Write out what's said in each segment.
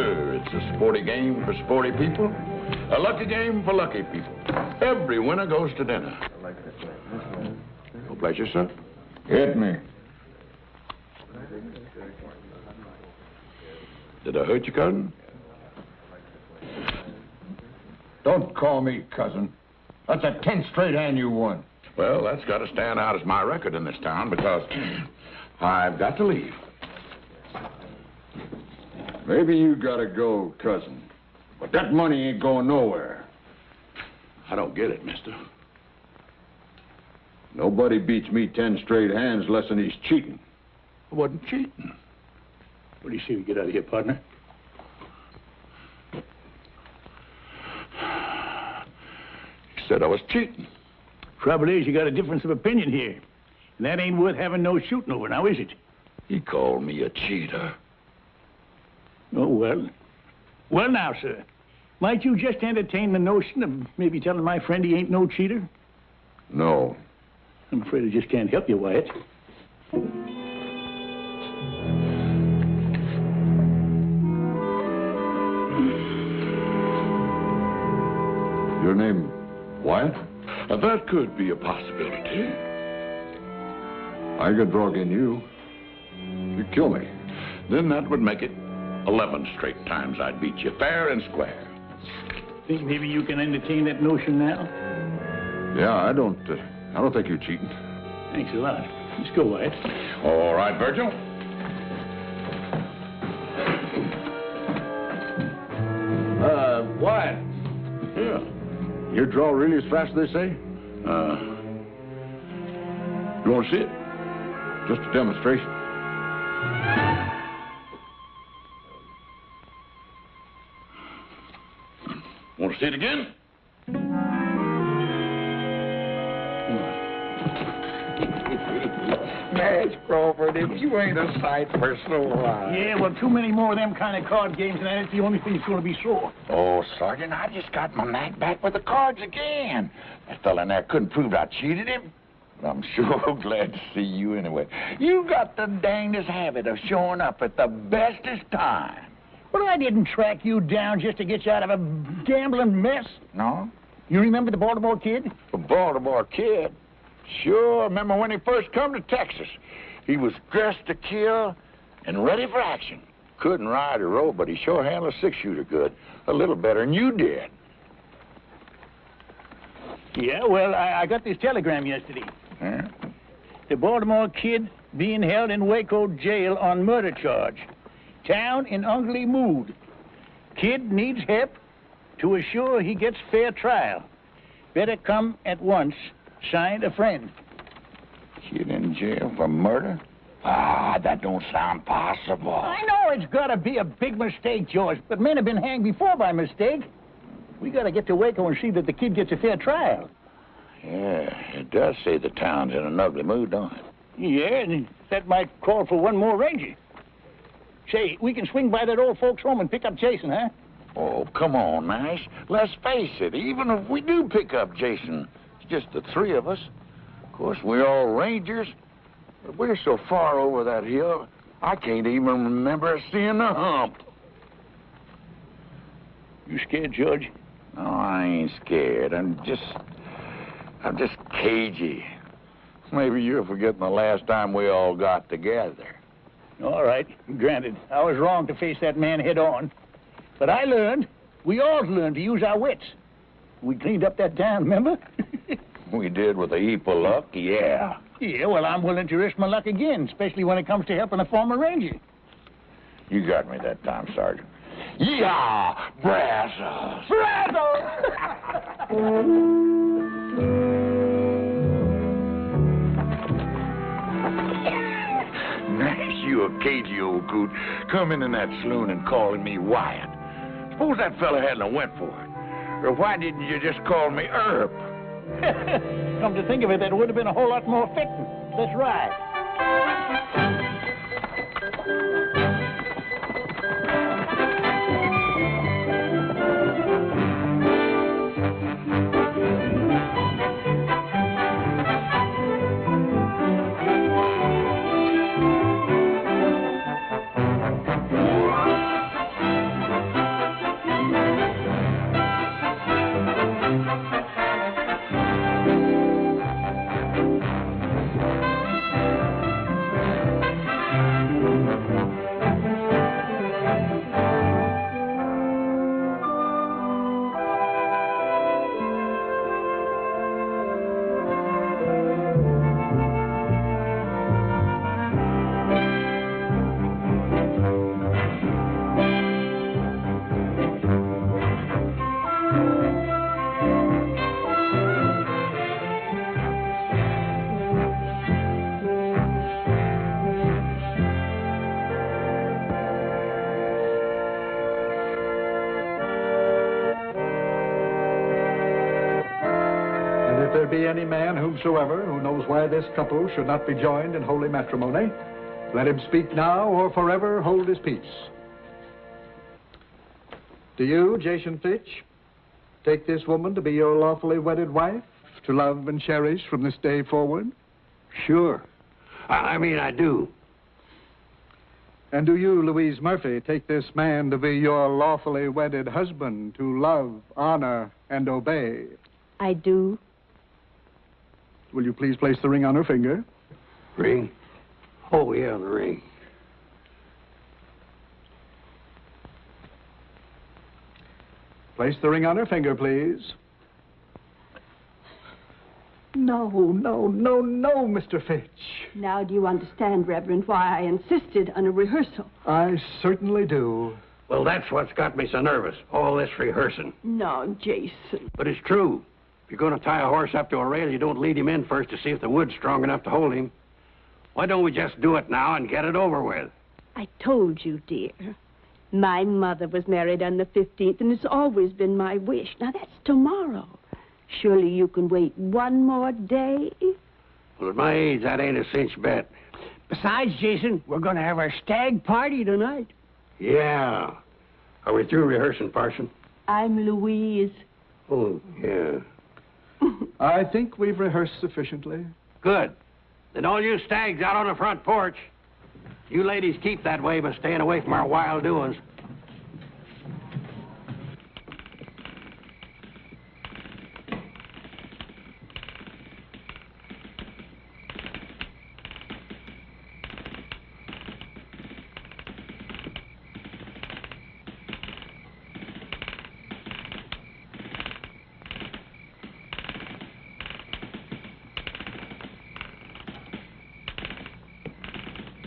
Sure, it's a sporty game for sporty people. A lucky game for lucky people. Every winner goes to dinner. No pleasure, sir. Hit me. Did I hurt you, cousin? Don't call me cousin. That's a 10 straight hand you won. Well, that's got to stand out as my record in this town because I've got to leave. Maybe you gotta go, cousin. But that money ain't going nowhere. I don't get it, mister. Nobody beats me 10 straight hands less than he's cheating. I wasn't cheating. What do you say we get out of here, partner? You said I was cheating. Trouble is, you got a difference of opinion here. And that ain't worth having no shooting over, now is it? He called me a cheater. Oh, well. Well, now, sir, might you just entertain the notion of maybe telling my friend he ain't no cheater? No. I'm afraid I just can't help you, Wyatt. Your name, Wyatt? That could be a possibility. I could drug in you. You'd kill me. Then that would make it 11 straight times I'd beat you, fair and square. Think maybe you can entertain that notion now? Yeah, I don't think you're cheating. Thanks a lot. Let's go, Wyatt. All right, Virgil. Wyatt. Yeah. You draw really as fast as they say? You want to see it? Just a demonstration. Want to see it again? Nash Crawford, if you ain't a sight for sore eyes. Yeah, well, too many more of them kind of card games, and that's the only thing that's going to be sore. Oh, Sergeant, I just got my knack back with the cards again. That fella in there couldn't prove I cheated him. But I'm sure glad to see you anyway. You got the dangest habit of showing up at the bestest time. Well, I didn't track you down just to get you out of a gambling mess. No? You remember the Baltimore kid? The Baltimore kid? Sure, remember when he first come to Texas. He was dressed to kill and ready for action. Couldn't ride or row, but he sure handled a six-shooter good. A little better than you did. Yeah, well, I got this telegram yesterday. Huh? The Baltimore kid being held in Waco jail on murder charge. Town in ugly mood. Kid needs help to assure he gets fair trial. Better come at once. Signed, a friend. Kid in jail for murder? Ah, that don't sound possible. I know it's got to be a big mistake, George, but men have been hanged before by mistake. We got to get to Waco and see that the kid gets a fair trial. Yeah, it does say the town's in an ugly mood, don't it? Yeah, and that might call for one more ranger. Say, we can swing by that old folks' home and pick up Jason, huh? Oh, come on, Nash. Let's face it, even if we do pick up Jason, it's just the three of us. Of course, we're all rangers, but we're so far over that hill, I can't even remember seeing the hump. You scared, George? No, I ain't scared. I'm just cagey. Maybe you're forgetting the last time we all got together. All right, granted. I was wrong to face that man head on. But I learned, we all learned to use our wits. We cleaned up that town, remember? We did with a heap of luck, yeah. Yeah, well, I'm willing to risk my luck again, especially when it comes to helping a former ranger. You got me that time, Sergeant. Yeah, Brazzles! Nash, you a cagey old coot, coming in that saloon and calling me Wyatt. Suppose that fella hadn't went for it. Or why didn't you just call me Herb? Come to think of it, that would have been a whole lot more fitting. That's right. be any man whomsoever who knows why this couple should not be joined in holy matrimony, let him speak now or forever hold his peace. Do you, Jason Fitch, take this woman to be your lawfully wedded wife, to love and cherish from this day forward? Sure. I mean, I do. And do you, Louise Murphy, take this man to be your lawfully wedded husband, to love, honor, and obey? I do. Will you please place the ring on her finger? Ring? Oh, yeah, the ring. Place the ring on her finger, please. No, Mr. Fitch. Now do you understand, Reverend, why I insisted on a rehearsal? I certainly do. Well, that's what's got me so nervous, all this rehearsing. No, Jason. But it's true. If you're going to tie a horse up to a rail, you don't lead him in first to see if the wood's strong enough to hold him. Why don't we just do it now and get it over with? I told you, dear. My mother was married on the 15th, and it's always been my wish. Now, that's tomorrow. Surely you can wait one more day? Well, at my age, that ain't a cinch bet. Besides, Jason, we're going to have our stag party tonight. Yeah. Are we through rehearsing, Parson? I'm Louise. Oh, yeah. I think we've rehearsed sufficiently. Good. Then all you stags out on the front porch. You ladies keep that way by staying away from our wild doings.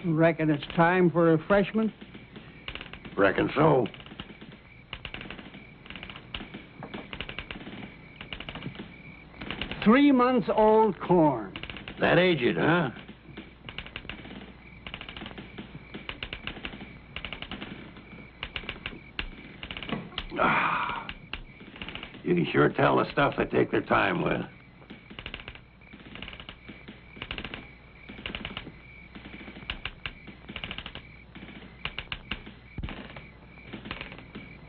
Reckon it's time for refreshment? Reckon so. Three-month-old corn. That aged, huh? Ah, you can sure tell the stuff they take their time with.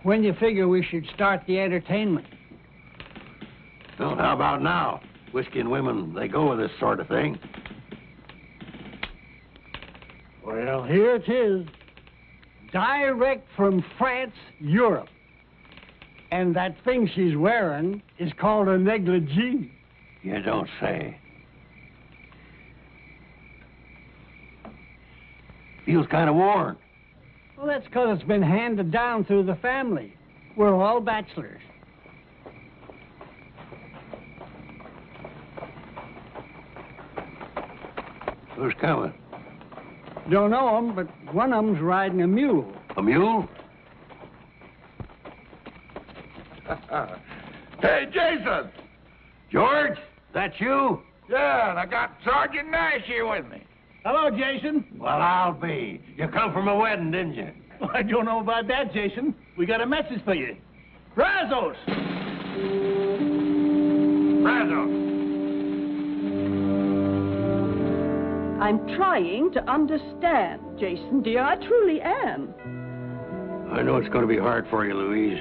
When you figure we should start the entertainment? Well, how about now? Whiskey and women, they go with this sort of thing. Well, here it is. Direct from France, Europe. And that thing she's wearing is called a negligee. You don't say. Feels kind of worn. Well, that's because it's been handed down through the family. We're all bachelors. Who's coming? Don't know 'em, but one of 'em's riding a mule. A mule? Hey, Jason! George, that you? Yeah, and I got Sergeant Nash here with me. Hello, Jason. Well, I'll be. You come from a wedding, didn't you? Well, I don't know about that, Jason. We got a message for you. Brazos! Brazos! I'm trying to understand, Jason, dear. I truly am. I know it's going to be hard for you, Louise.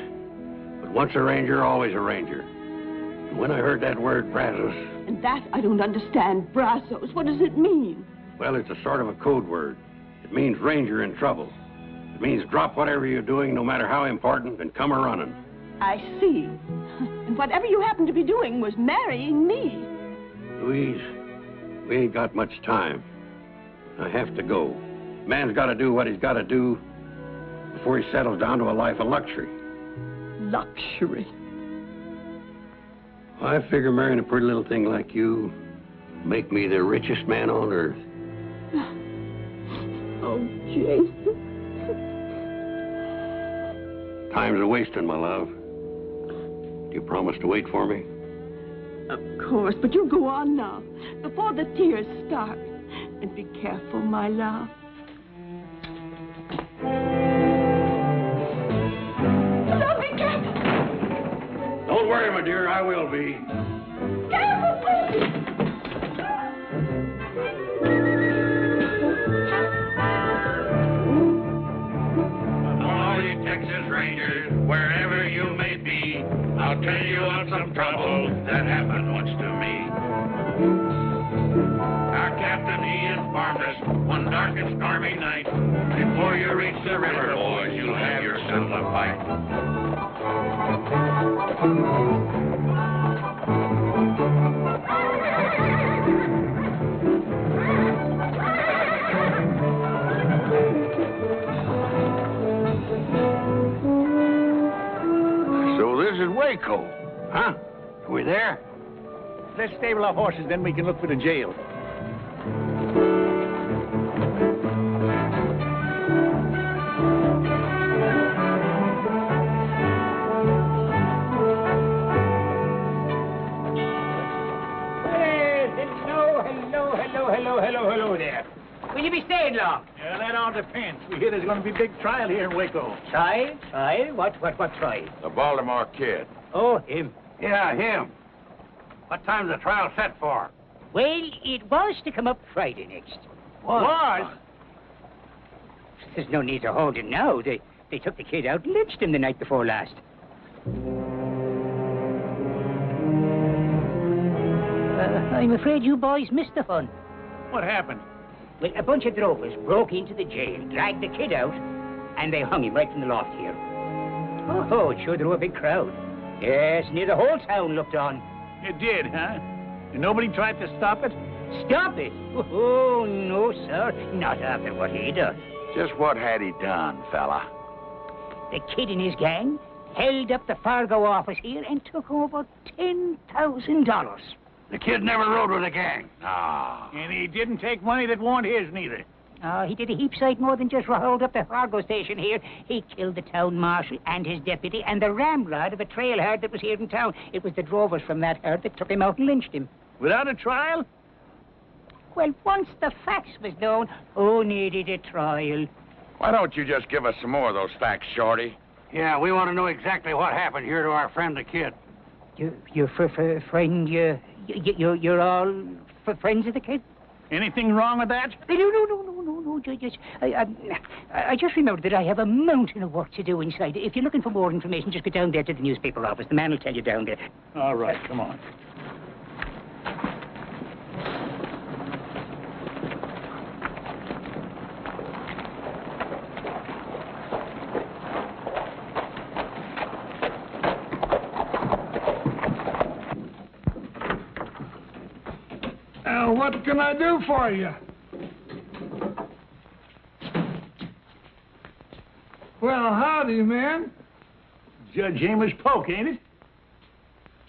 But once a ranger, always a ranger. And when I heard that word, Brazos... And that I don't understand. Brazos, what does it mean? Well, it's a sort of a code word. It means ranger in trouble. It means drop whatever you're doing, no matter how important, and come a-running. I see. And whatever you happen to be doing was marrying me. Louise, we ain't got much time. I have to go. Man's got to do what he's got to do before he settles down to a life of luxury. Luxury? I figure marrying a pretty little thing like you make me the richest man on earth. Oh, Jason. Time's a-wasting, my love. Do you promise to wait for me? Of course, but you go on now, before the tears start. And be careful, my love. Love, be careful! Don't worry, my dear, I will be. Careful, please! Rangers, wherever you may be, I'll tell you of some trouble that happened once to me. Our captain, he informed us one dark and stormy night, before you reach the river, boys, you'll have yourself a fight. So this is Waco, huh? Are we there? Let's stable our horses, then we can look for the jail. Hello there. Will you be staying long? Yeah, that all depends. We hear there's going to be a big trial here in Waco. Trial? Trial? What trial? The Baltimore kid. Oh, him. Yeah, him. What time's the trial set for? Well, it was to come up Friday next. Was? There's no need to hold him now. They took the kid out and lynched him the night before last. I'm afraid you boys missed the fun. What happened? Well, a bunch of drovers broke into the jail, dragged the kid out, and they hung him right from the loft here. Oh, it sure drew a big crowd. Yes, near the whole town looked on. It did, huh? And nobody tried to stop it? Stop it? Oh, no, sir. Not after what he done. Just what had he done, fella? The kid and his gang held up the Fargo office here and took over $10,000. The kid never rode with a gang. Ah. And he didn't take money that wasn't his, neither. He did a heap sight more than just hold up the Fargo station here. He killed the town marshal and his deputy and the ramrod of a trail herd that was here in town. It was the drovers from that herd that took him out and lynched him. Without a trial? Well, once the facts was known, who needed a trial? Why don't you just give us some more of those facts, Shorty? Yeah, we want to know exactly what happened here to our friend the kid. Your friend, you're all friends of the kid? Anything wrong with that? No. I just remembered that I have a mountain of work to do inside. If you're looking for more information, just go down there to the newspaper office. The man will tell you down there. All right, come on. What can I do for you? Well, howdy, man. Judge Amos Polk, ain't it?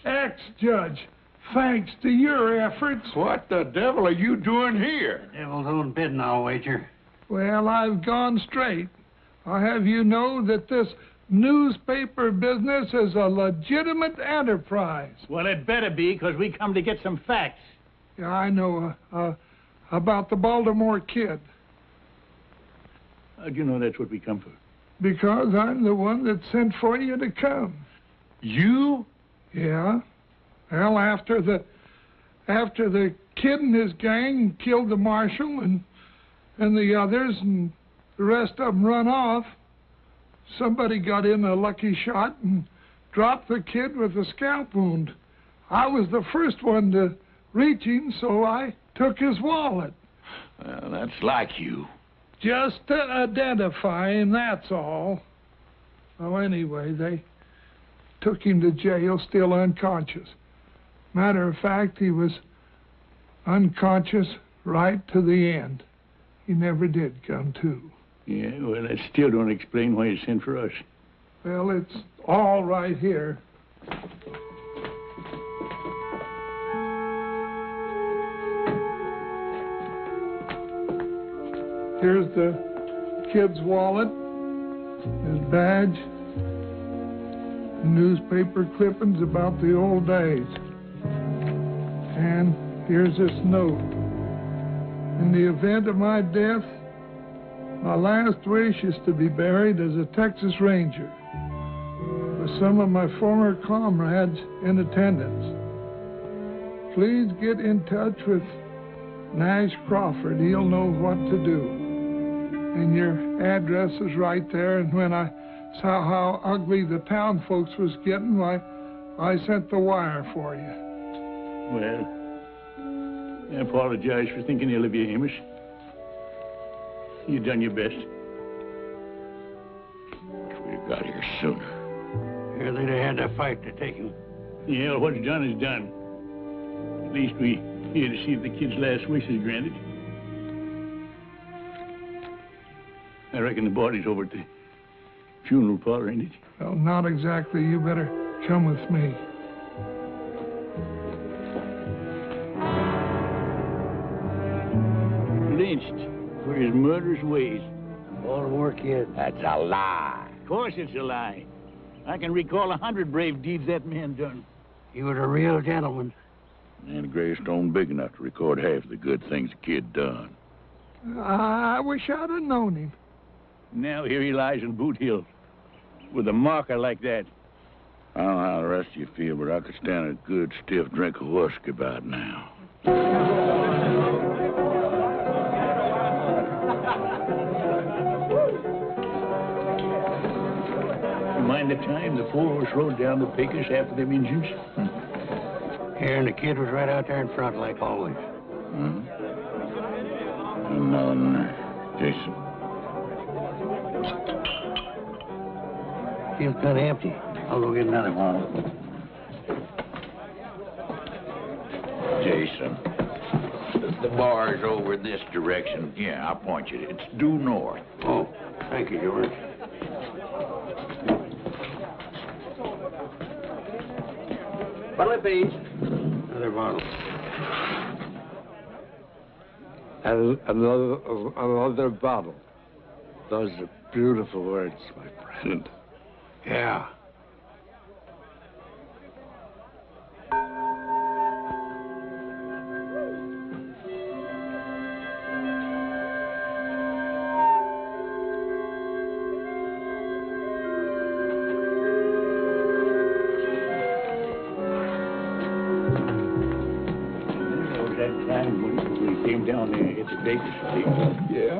Ex-judge, thanks to your efforts. What the devil are you doing here? Devil's own bidding, I'll wager. Well, I've gone straight. I'll have you know that this newspaper business is a legitimate enterprise. Well, it better be, because we come to get some facts. Yeah, I know about the Baltimore kid. How'd you know that's what we come for? Because I'm the one that sent for you to come. You? Yeah. Well, after the kid and his gang killed the marshal and the others and the rest of them run off, somebody got in a lucky shot and dropped the kid with a scalp wound. I was the first one to reach him, so I took his wallet. Well, that's like you. Just to identify him, that's all. Well, anyway, they took him to jail still unconscious. Matter of fact, he was unconscious right to the end. He never did come to. Yeah, well, that still don't explain why you sent for us. Well, it's all right here. Here's the kid's wallet, his badge, newspaper clippings about the old days. And here's this note. In the event of my death, my last wish is to be buried as a Texas Ranger with some of my former comrades in attendance. Please get in touch with Nash Crawford. He'll know what to do. And your address is right there, and when I saw how ugly the town folks was getting, why, I sent the wire for you. Well, I apologize for thinking ill of you, Amos. You done your best. If we'd have got here sooner. Yeah, they'd have had to fight to take him. Yeah, what's done is done. At least we here to see if the kid's last wish is granted. I reckon the body's over at the funeral parlor, ain't it? Well, not exactly. You better come with me. Lynched for his murderous ways. Baltimore kid. That's a lie. Of course it's a lie. I can recall 100 brave deeds that man done. He was a real gentleman. And a gravestone big enough to record half the good things the kid done. I wish I'd have known him. Now here he lies in Boot Hill with a marker like that. I don't know how the rest of you feel, but I could stand a good stiff drink of whiskey about now. You mind the time the four of us rode down to Pecos after them Injuns? Here, and the kid was right out there in front, like always. And Jason. Feels kind of empty. I'll go get another one. Jason. The bar's over this direction. Yeah, I'll point you. It's due north. Oh, thank you, George. Parley, please. Another bottle. Another bottle. Those are beautiful words, my friend. Yeah. Yeah.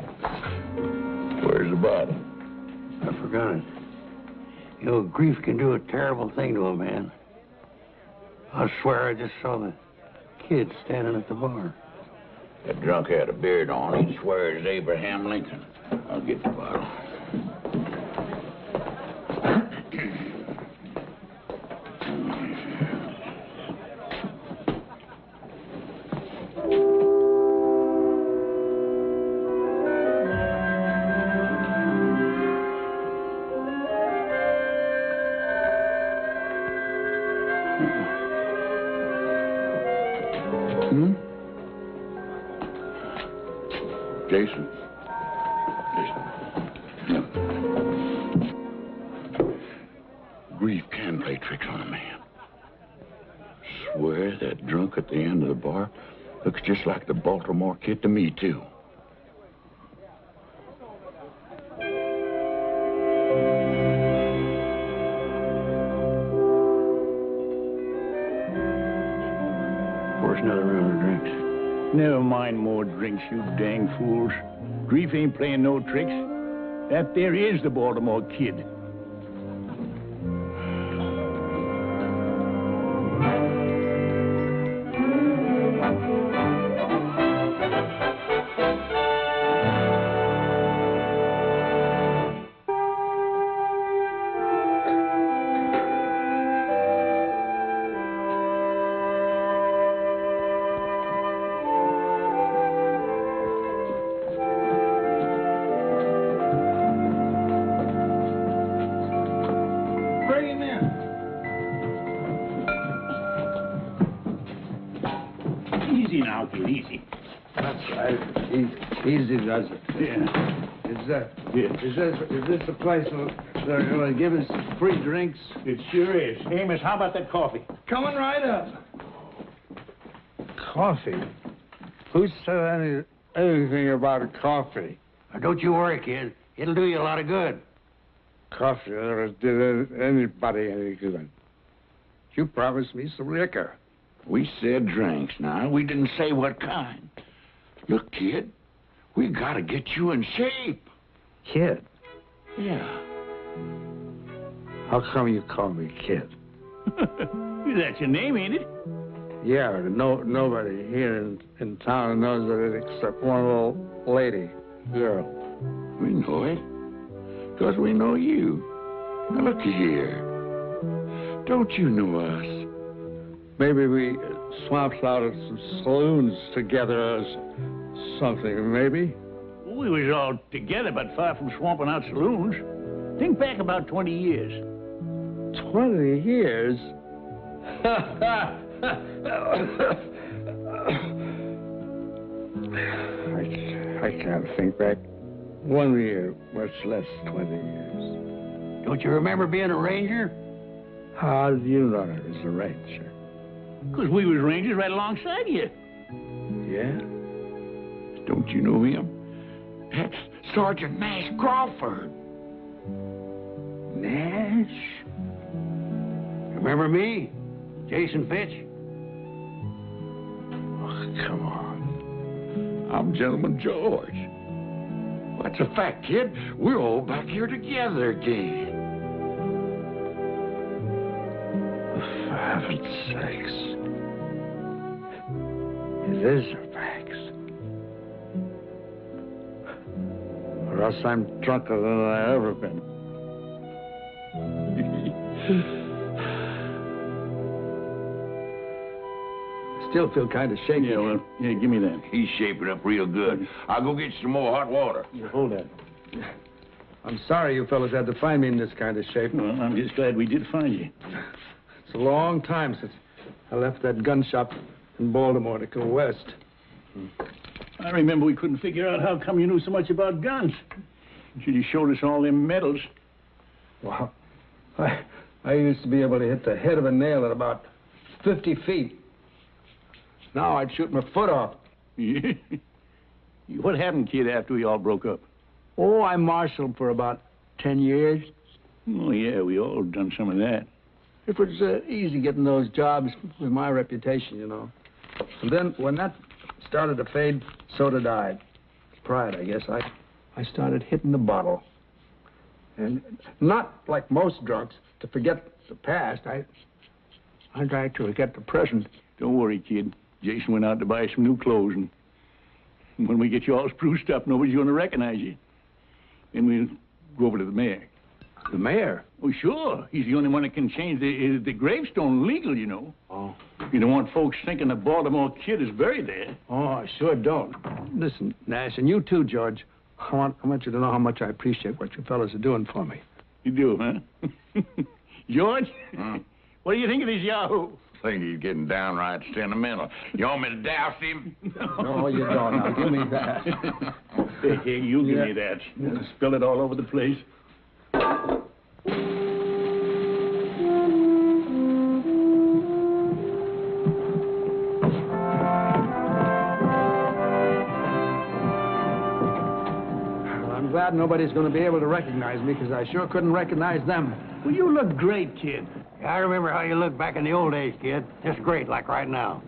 Where's the bottle? I forgot it. You know, grief can do a terrible thing to a man. I swear I just saw the kid standing at the bar. That drunk had a beard on. He'd swear it's Abraham Lincoln. I'll get the bottle. Jason. Grief can play tricks on a man. Swear that drunk at the end of the bar looks just like the Baltimore kid to me, too. Where's another round of drinks? Never mind more drinks, you dang fools. Grief ain't playing no tricks. That there is the Baltimore kid. Easy does it. Yeah. Is this the place they're going to give us free drinks? It sure is. Amos, how about that coffee? Coming right up. Coffee? Who said anything about coffee? Now, don't you worry, kid. It'll do you a lot of good. Coffee never did anybody any good. You promised me some liquor. We said drinks now. We didn't say what kind. Look, kid, we gotta get you in shape. Kid? Yeah. How come you call me kid? That's your name, ain't it? Yeah, but nobody here in town knows it except one little lady, girl. We know it, because we know you. Now, looky here. Don't you know us? Maybe we swapped out at some saloons together or something, maybe? We was all together, but far from swamping out saloons. Think back about 20 years. 20 years? I can't think back 1 year, much less 20 years. Don't you remember being a ranger? How do you know I was a ranger? Because we was rangers right alongside you. Yeah? Don't you know him? That's Sergeant Nash Crawford. Nash? Remember me? Jason Fitch? Oh, come on. I'm Gentleman George. That's a fact, kid. We're all back here together again. For heaven's sakes. It is a fact. Or else I'm drunker than I've ever been. Still feel kind of shaky. Yeah, well, give me that. He's shaping up real good. I'll go get you some more hot water. Yeah, hold that. I'm sorry you fellas had to find me in this kind of shape. Well, I'm just glad we did find you. It's a long time since I left that gun shop in Baltimore to go west. I remember we couldn't figure out how come you knew so much about guns. You should have showed us all them medals. Well, I used to be able to hit the head of a nail at about 50 feet. Now I'd shoot my foot off. What happened, kid, after we all broke up? Oh, I marshaled for about 10 years. Oh, yeah, we all done some of that. It was easy getting those jobs with my reputation, you know. And then when that started to fade, so did I. Pride, I guess. I started hitting the bottle. And not like most drunks, to forget the past. I tried to forget the present. Don't worry, kid. Jason went out to buy some new clothes, and when we get you all spruced up, nobody's going to recognize you. Then we'll go over to the mayor. The mayor? Oh, sure. He's the only one that can change the gravestone legal, you know. Oh. You don't want folks thinking the Baltimore kid is buried there. Oh, I sure don't. Listen, Nash, and you too, George. I want you to know how much I appreciate what you fellas are doing for me. You do, huh? George? What do you think of this yahoo? I think he's getting downright sentimental. You want me to douse him? No, you don't. Now, give me that. Hey, you give me that. Spill it all over the place. I'm glad nobody's going to be able to recognize me, because I sure couldn't recognize them. Well, you look great, kid. I remember how you looked back in the old days, kid. Just great, like right now.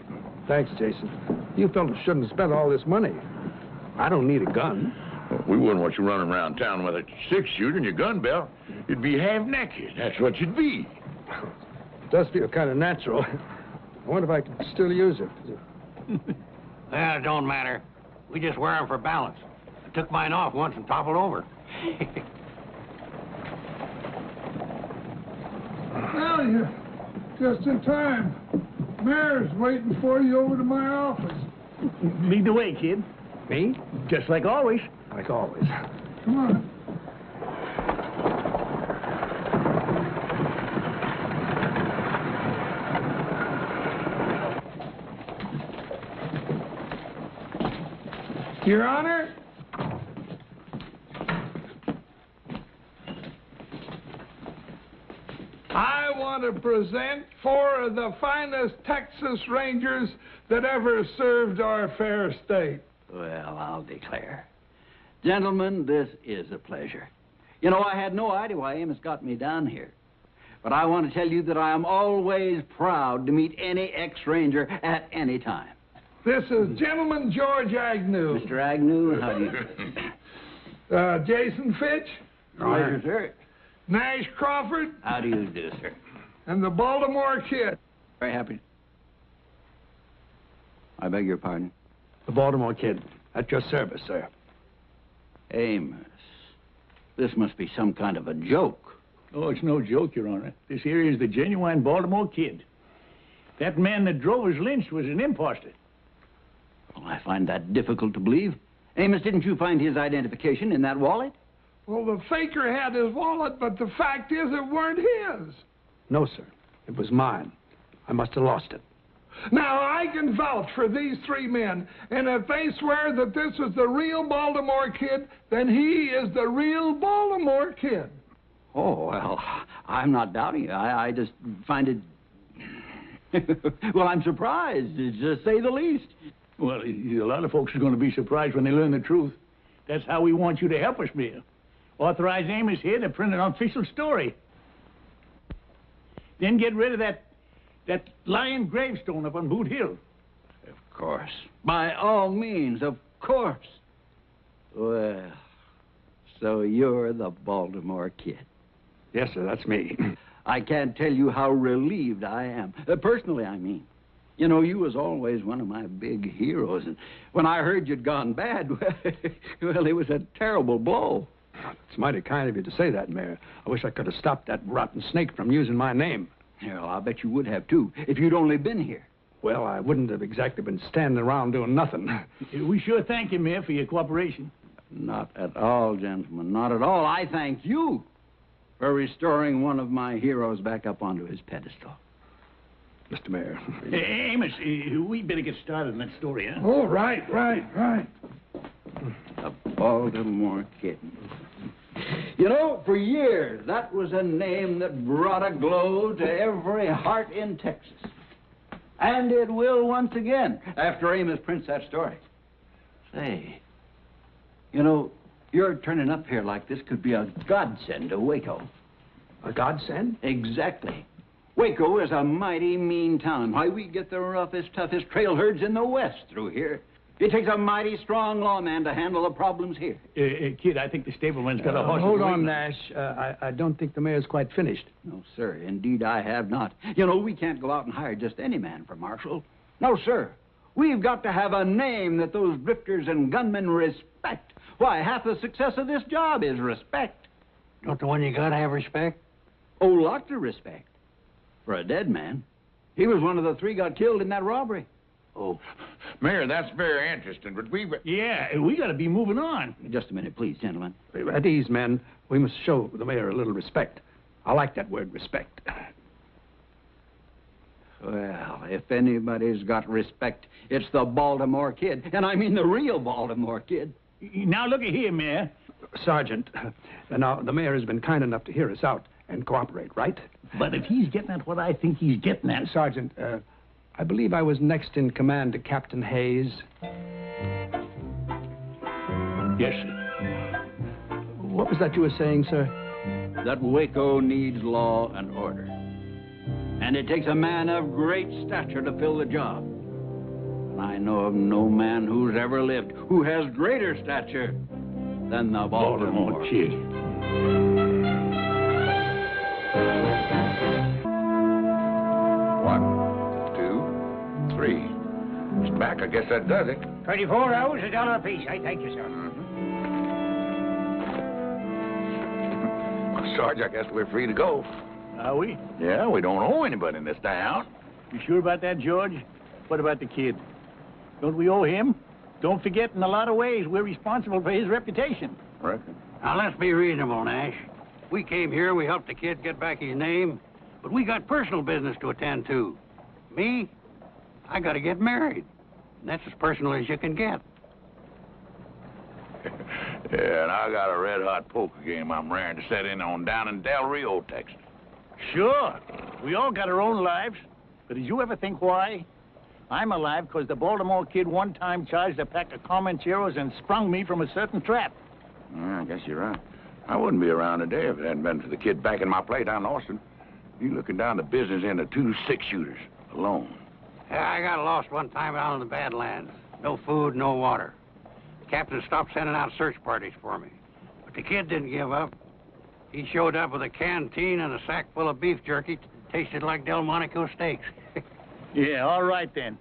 Thanks, Jason. You fellas shouldn't have spent all this money. I don't need a gun. Well, we wouldn't want you running around town with a six-shooter and your gun belt. You'd be half-naked. That's what you'd be. It does feel kind of natural. I wonder if I could still use it. Well, it don't matter. We just wear them for balance. I took mine off once and toppled over. Well, you're just in time. Mayor's waiting for you over to my office. Lead the way, kid. Me? Just like always. Like always. Come on. Your Honor, I want to present 4 of the finest Texas Rangers that ever served our fair state. Well, I'll declare. Gentlemen, this is a pleasure. You know, I had no idea why Amos got me down here. But I want to tell you that I am always proud to meet any ex-Ranger at any time. This is Gentleman George Agnew. Mr. Agnew, how do you... Jason Fitch. Pleasure, sir. Nash Crawford, How do you do, sir? and the Baltimore Kid. Very happy. I beg your pardon? The Baltimore Kid. At your service, sir. Amos, this must be some kind of a joke. Oh, it's no joke, Your Honor. This here is the genuine Baltimore Kid. That man that drove us lynched was an imposter. Well, I find that difficult to believe. Amos, didn't you find his identification in that wallet? Well, the faker had his wallet, but the fact is it weren't his. No, sir. It was mine. I must have lost it. Now, I can vouch for these three men, and if they swear that this is the real Baltimore Kid, then he is the real Baltimore Kid. Oh, well, I'm not doubting it. I just find it... well, I'm surprised, to say the least. Well, a lot of folks are going to be surprised when they learn the truth. That's how we want you to help us, Mayor. Authorize Amos here to print an official story. Then get rid of that lying gravestone up on Boot Hill. Of course. By all means, of course. Well, so you're the Baltimore Kid. Yes, sir, that's me. I can't tell you how relieved I am. Personally, I mean. You know, you was always one of my big heroes, and when I heard you'd gone bad, well, it was a terrible blow. It's mighty kind of you to say that, Mayor. I wish I could have stopped that rotten snake from using my name. Yeah, well, I'll bet you would have, too, if you'd only been here. Well, I wouldn't have exactly been standing around doing nothing. We sure thank you, Mayor, for your cooperation. Not at all, gentlemen, not at all. I thank you for restoring one of my heroes back up onto his pedestal. Mr. Mayor. Hey, Amos, we better get started on that story, huh? Oh, right. The Baltimore Kid. You know, for years, that was a name that brought a glow to every heart in Texas. And it will once again, after Amos prints that story. Say, you know, your turning up here like this could be a godsend to Waco. A godsend? Exactly. Waco is a mighty mean town. Why, we get the roughest, toughest trail herds in the West through here. It takes a mighty strong lawman to handle the problems here. Kid, I think the stableman's got a horse. Hold on, Nash. I don't think the mayor's quite finished. No, sir. Indeed, I have not. You know, we can't go out and hire just any man for marshal. No, sir. We've got to have a name that those drifters and gunmen respect. Why, half the success of this job is respect. Don't the one you gotta have respect? Oh, lots of respect. For a dead man. He was one of the three got killed in that robbery. Oh, Mayor, that's very interesting, but Yeah, we got to be moving on. Just a minute, please, gentlemen. At ease, men. We must show the mayor a little respect. I like that word, respect. Well, if anybody's got respect, it's the Baltimore Kid. And I mean the real Baltimore Kid. Now, look at here, Mayor. Sergeant, now, the mayor has been kind enough to hear us out and cooperate, right? But if he's getting at what I think he's getting at... Sergeant, I believe I was next in command to Captain Hayes. Yes, sir. What was that you were saying, sir? That Waco needs law and order. And it takes a man of great stature to fill the job. And I know of no man who's ever lived who has greater stature than the Baltimore Kid. One, two, three. It's back. I guess that does it. 24 hours, $1 apiece. I thank you, sir. Well, Sarge, I guess we're free to go. Are we? Yeah, we don't owe anybody in this town. You sure about that, George? What about the kid? Don't we owe him? Don't forget, in a lot of ways, we're responsible for his reputation. Reckon. Now, let's be reasonable, Nash. We came here, we helped the kid get back his name, but we got personal business to attend to. Me, I gotta get married. And that's as personal as you can get. Yeah, and I got a red-hot poker game I'm raring to set in on down in Del Rio, Texas. Sure. We all got our own lives. But did you ever think why? I'm alive because the Baltimore Kid one time charged a pack of Comancheros and sprung me from a certain trap. Yeah, I guess you're right. I wouldn't be around today if it hadn't been for the kid backing my play down in Austin. You looking down the business end of 2 6-shooters alone. Yeah, I got lost one time out in the Badlands. No food, no water. The captain stopped sending out search parties for me. But the kid didn't give up. He showed up with a canteen and a sack full of beef jerky. Tasted like Delmonico steaks. Yeah, all right then.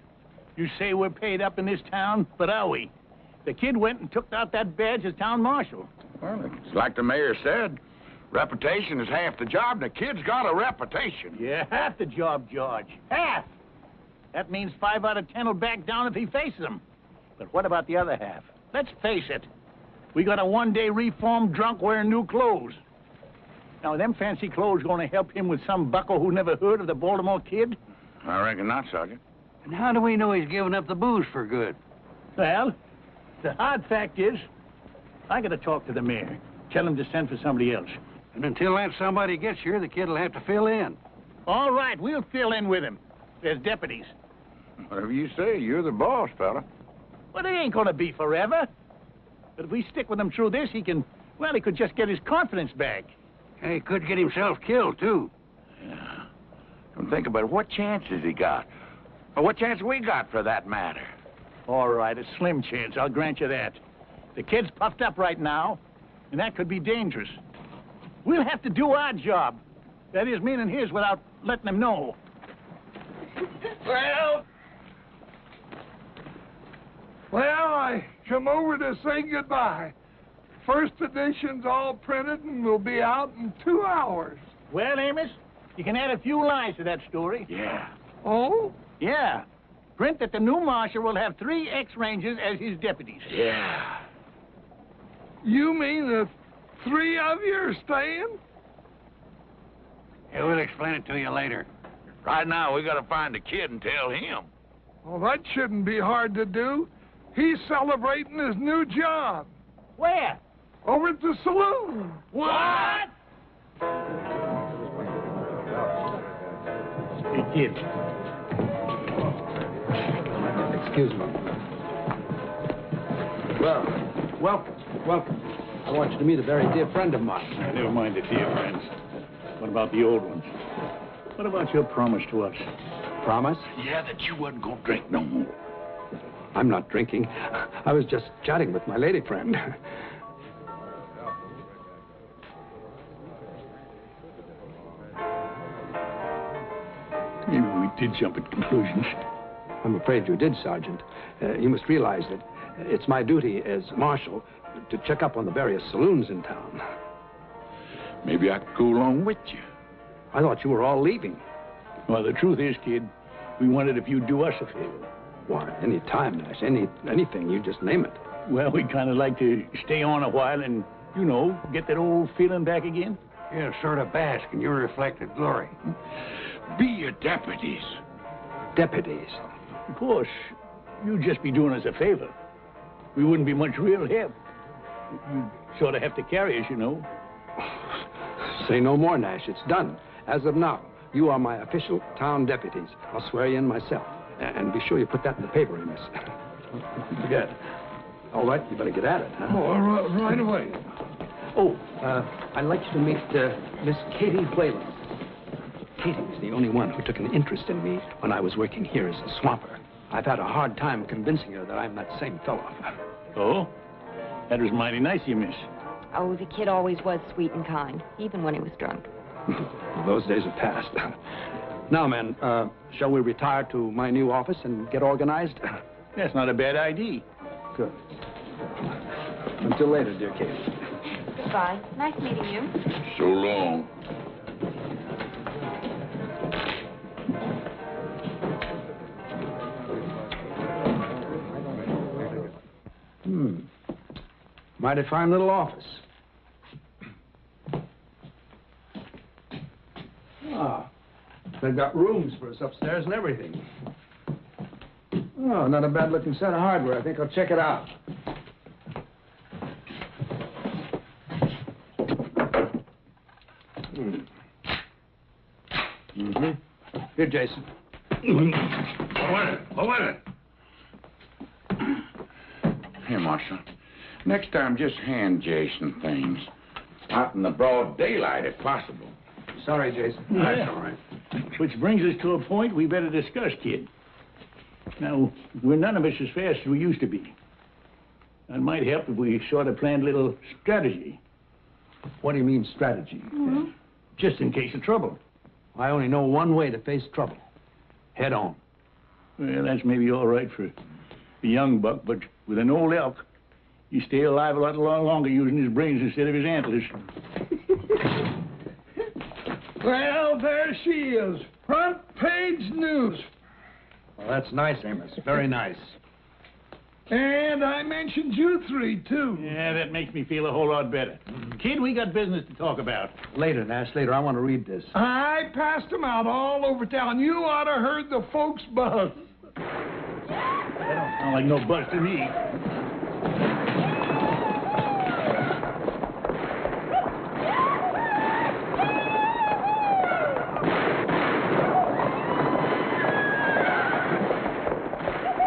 You say we're paid up in this town, but are we? The kid went and took out that badge as town marshal. Well, it's like the mayor said. Reputation is half the job, and the kid's got a reputation. Yeah, half the job, George. Half! That means 5 out of 10 will back down if he faces them. But what about the other half? Let's face it. We got a one-day reformed drunk wearing new clothes. Now, are them fancy clothes going to help him with some bucko who never heard of the Baltimore Kid? I reckon not, Sergeant. And how do we know he's giving up the booze for good? Well, the hard fact is, I got to talk to the mayor. Tell him to send for somebody else. And until that somebody gets here, the kid will have to fill in. All right, we'll fill in with him. There's deputies. Whatever you say, you're the boss, fella. Well, it ain't going to be forever. But if we stick with him through this, he could just get his confidence back. And he could get himself killed, too. Yeah. Come think about it. What chance has he got? Or what chance we got, for that matter? All right, a slim chance, I'll grant you that. The kid's puffed up right now, and that could be dangerous. We'll have to do our job. That is, meaning his, without letting him know. Well, I come over to say goodbye. First edition's all printed and will be out in 2 hours. Well, Amos, you can add a few lines to that story. Yeah. Oh? Yeah. Print that the new marshal will have 3 ex-rangers as his deputies. Yeah. You mean the 3 of you are staying? Yeah, we'll explain it to you later. Right now, we got to find the kid and tell him. Well, that shouldn't be hard to do. He's celebrating his new job. Where? Over at the saloon. What? Hey, kid. Excuse me. Well, welcome. I want you to meet a very dear friend of mine. Never mind the dear friends. What about the old ones? What about your promise to us? Promise? Yeah, that you wasn't going to drink no more. I'm not drinking. I was just chatting with my lady friend. Maybe we did jump at conclusions. I'm afraid you did, Sergeant. You must realize that it's my duty as marshal to check up on the various saloons in town. Maybe I could go along with you. I thought you were all leaving. Well, the truth is, kid, we wondered if you'd do us a favor. Why, any time, Nash. Anything. You just name it. Well, we'd kind of like to stay on a while and, get that old feeling back again. Yeah, sort of bask in your reflected glory. Be your deputies. Deputies? Of course. You'd just be doing us a favor. We wouldn't be much real help. You'd sort of have to carry us, Say no more, Nash. It's done. As of now, you are my official town deputies. I'll swear you in myself. And be sure you put that in the paper, Amos. Good. All right, you better get at it, huh? Oh, right away. Oh, I'd like you to meet Miss Katie Flavin. Katie's the only one who took an interest in me when I was working here as a swamper. I've had a hard time convincing her that I'm that same fellow. Oh? That was mighty nice of you, miss. Oh, the kid always was sweet and kind, even when he was drunk. Those days are past. Now, men, shall we retire to my new office and get organized? That's not a bad idea. Good. Until later, dear Katie. Goodbye. Nice meeting you. So long. Mighty fine little office. They've got rooms for us upstairs and everything. Oh, not a bad-looking set of hardware. I think I'll check it out. Here, Jason. Hold it. Here, Marshal. Next time, just hand Jason things. Out in the broad daylight, if possible. Sorry, Jason. Yeah. That's all right. Which brings us to a point we better discuss, kid. Now, we're none of us as fast as we used to be. It might help if we sort of planned a little strategy. What do you mean, strategy? Just in case of trouble. I only know one way to face trouble. Head on. Well, that's maybe all right for a young buck, but with an old elk, you stay alive a lot longer using his brains instead of his antlers. Well, there she is. Front page news. Well, that's nice, Amos. Very nice. And I mentioned you three, too. Yeah, that makes me feel a whole lot better. Kid, we got business to talk about. Later, Nash, later. I want to read this. I passed them out all over town. You ought to heard the folks buzz. That don't sound like no buzz to me.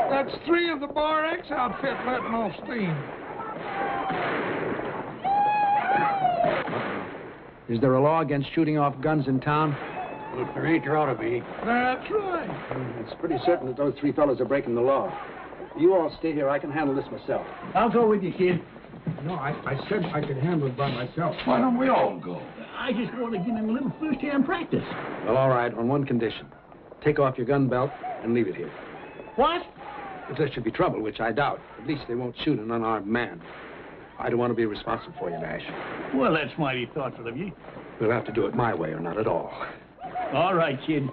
That's 3 of the Bar X outfit letting off steam. Is there a law against shooting off guns in town? Well, if there ain't, there ought to be. That's right. It's pretty certain that those 3 fellas are breaking the law. You all stay here. I can handle this myself. I'll go with you, kid. No, I said I could handle it by myself. Why don't we all go? I just want to give him a little first-hand practice. Well, all right, on one condition. Take off your gun belt and leave it here. What? If there should be trouble, which I doubt, at least they won't shoot an unarmed man. I don't want to be responsible for you, Nash. Well, that's mighty thoughtful of you. We'll have to do it my way or not at all. All right, kid.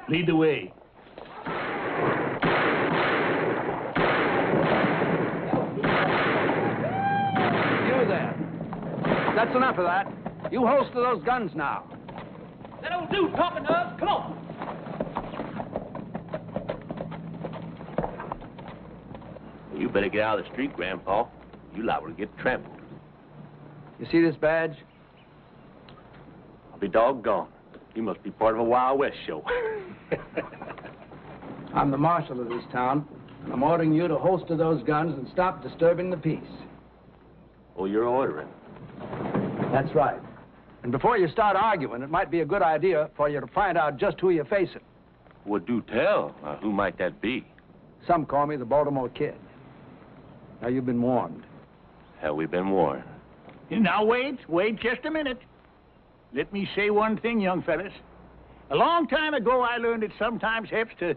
Lead the way. You there. That's enough of that. You holster those guns now. That'll do talking to us. Come on. You better get out of the street, Grandpa. You liable to get trampled. You see this badge? I'll be doggone. You must be part of a Wild West show. I'm the marshal of this town, and I'm ordering you to holster those guns and stop disturbing the peace. Oh, you're ordering? That's right. And before you start arguing, it might be a good idea for you to find out just who you're facing. Well, do tell. Who might that be? Some call me the Baltimore Kid. Now, you've been warned. Have we been warned? Now, wait just a minute. Let me say one thing, young fellas. A long time ago, I learned it sometimes helps to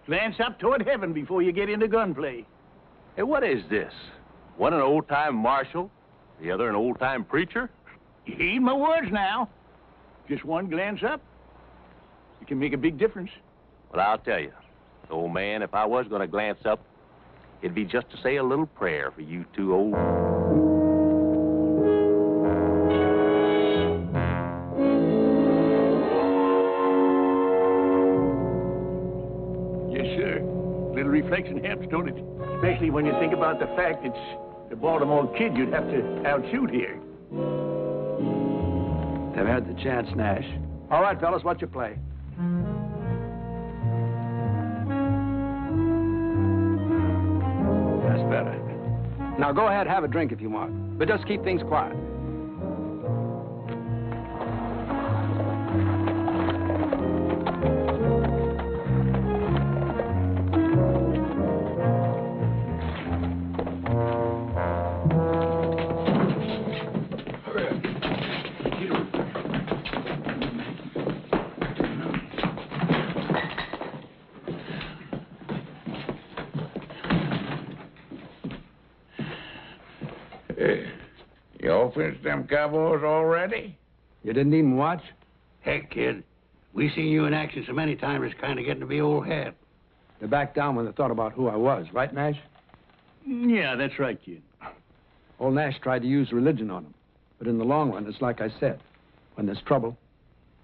glance up toward heaven before you get into gunplay. Hey, what is this? One an old-time marshal, the other an old-time preacher? You heed my words now. Just one glance up, it can make a big difference. Well, I'll tell you, old man, if I was going to glance up, it'd be just to say a little prayer for you two old... Yes, sir. Little reflection helps, don't it? Especially when you think about the fact it's the Baltimore Kid you'd have to outshoot here. They've had the chance, Nash. All right, fellas, what's your play? That's better. Now, go ahead, have a drink if you want. But just keep things quiet. Y'all finished them cowboys already? You didn't even watch? Heck, kid. We seen you in action so many times, it's kind of getting to be old hat. They backed down when they thought about who I was, right, Nash? Yeah, that's right, kid. Old Nash tried to use religion on them. But in the long run, it's like I said. When there's trouble,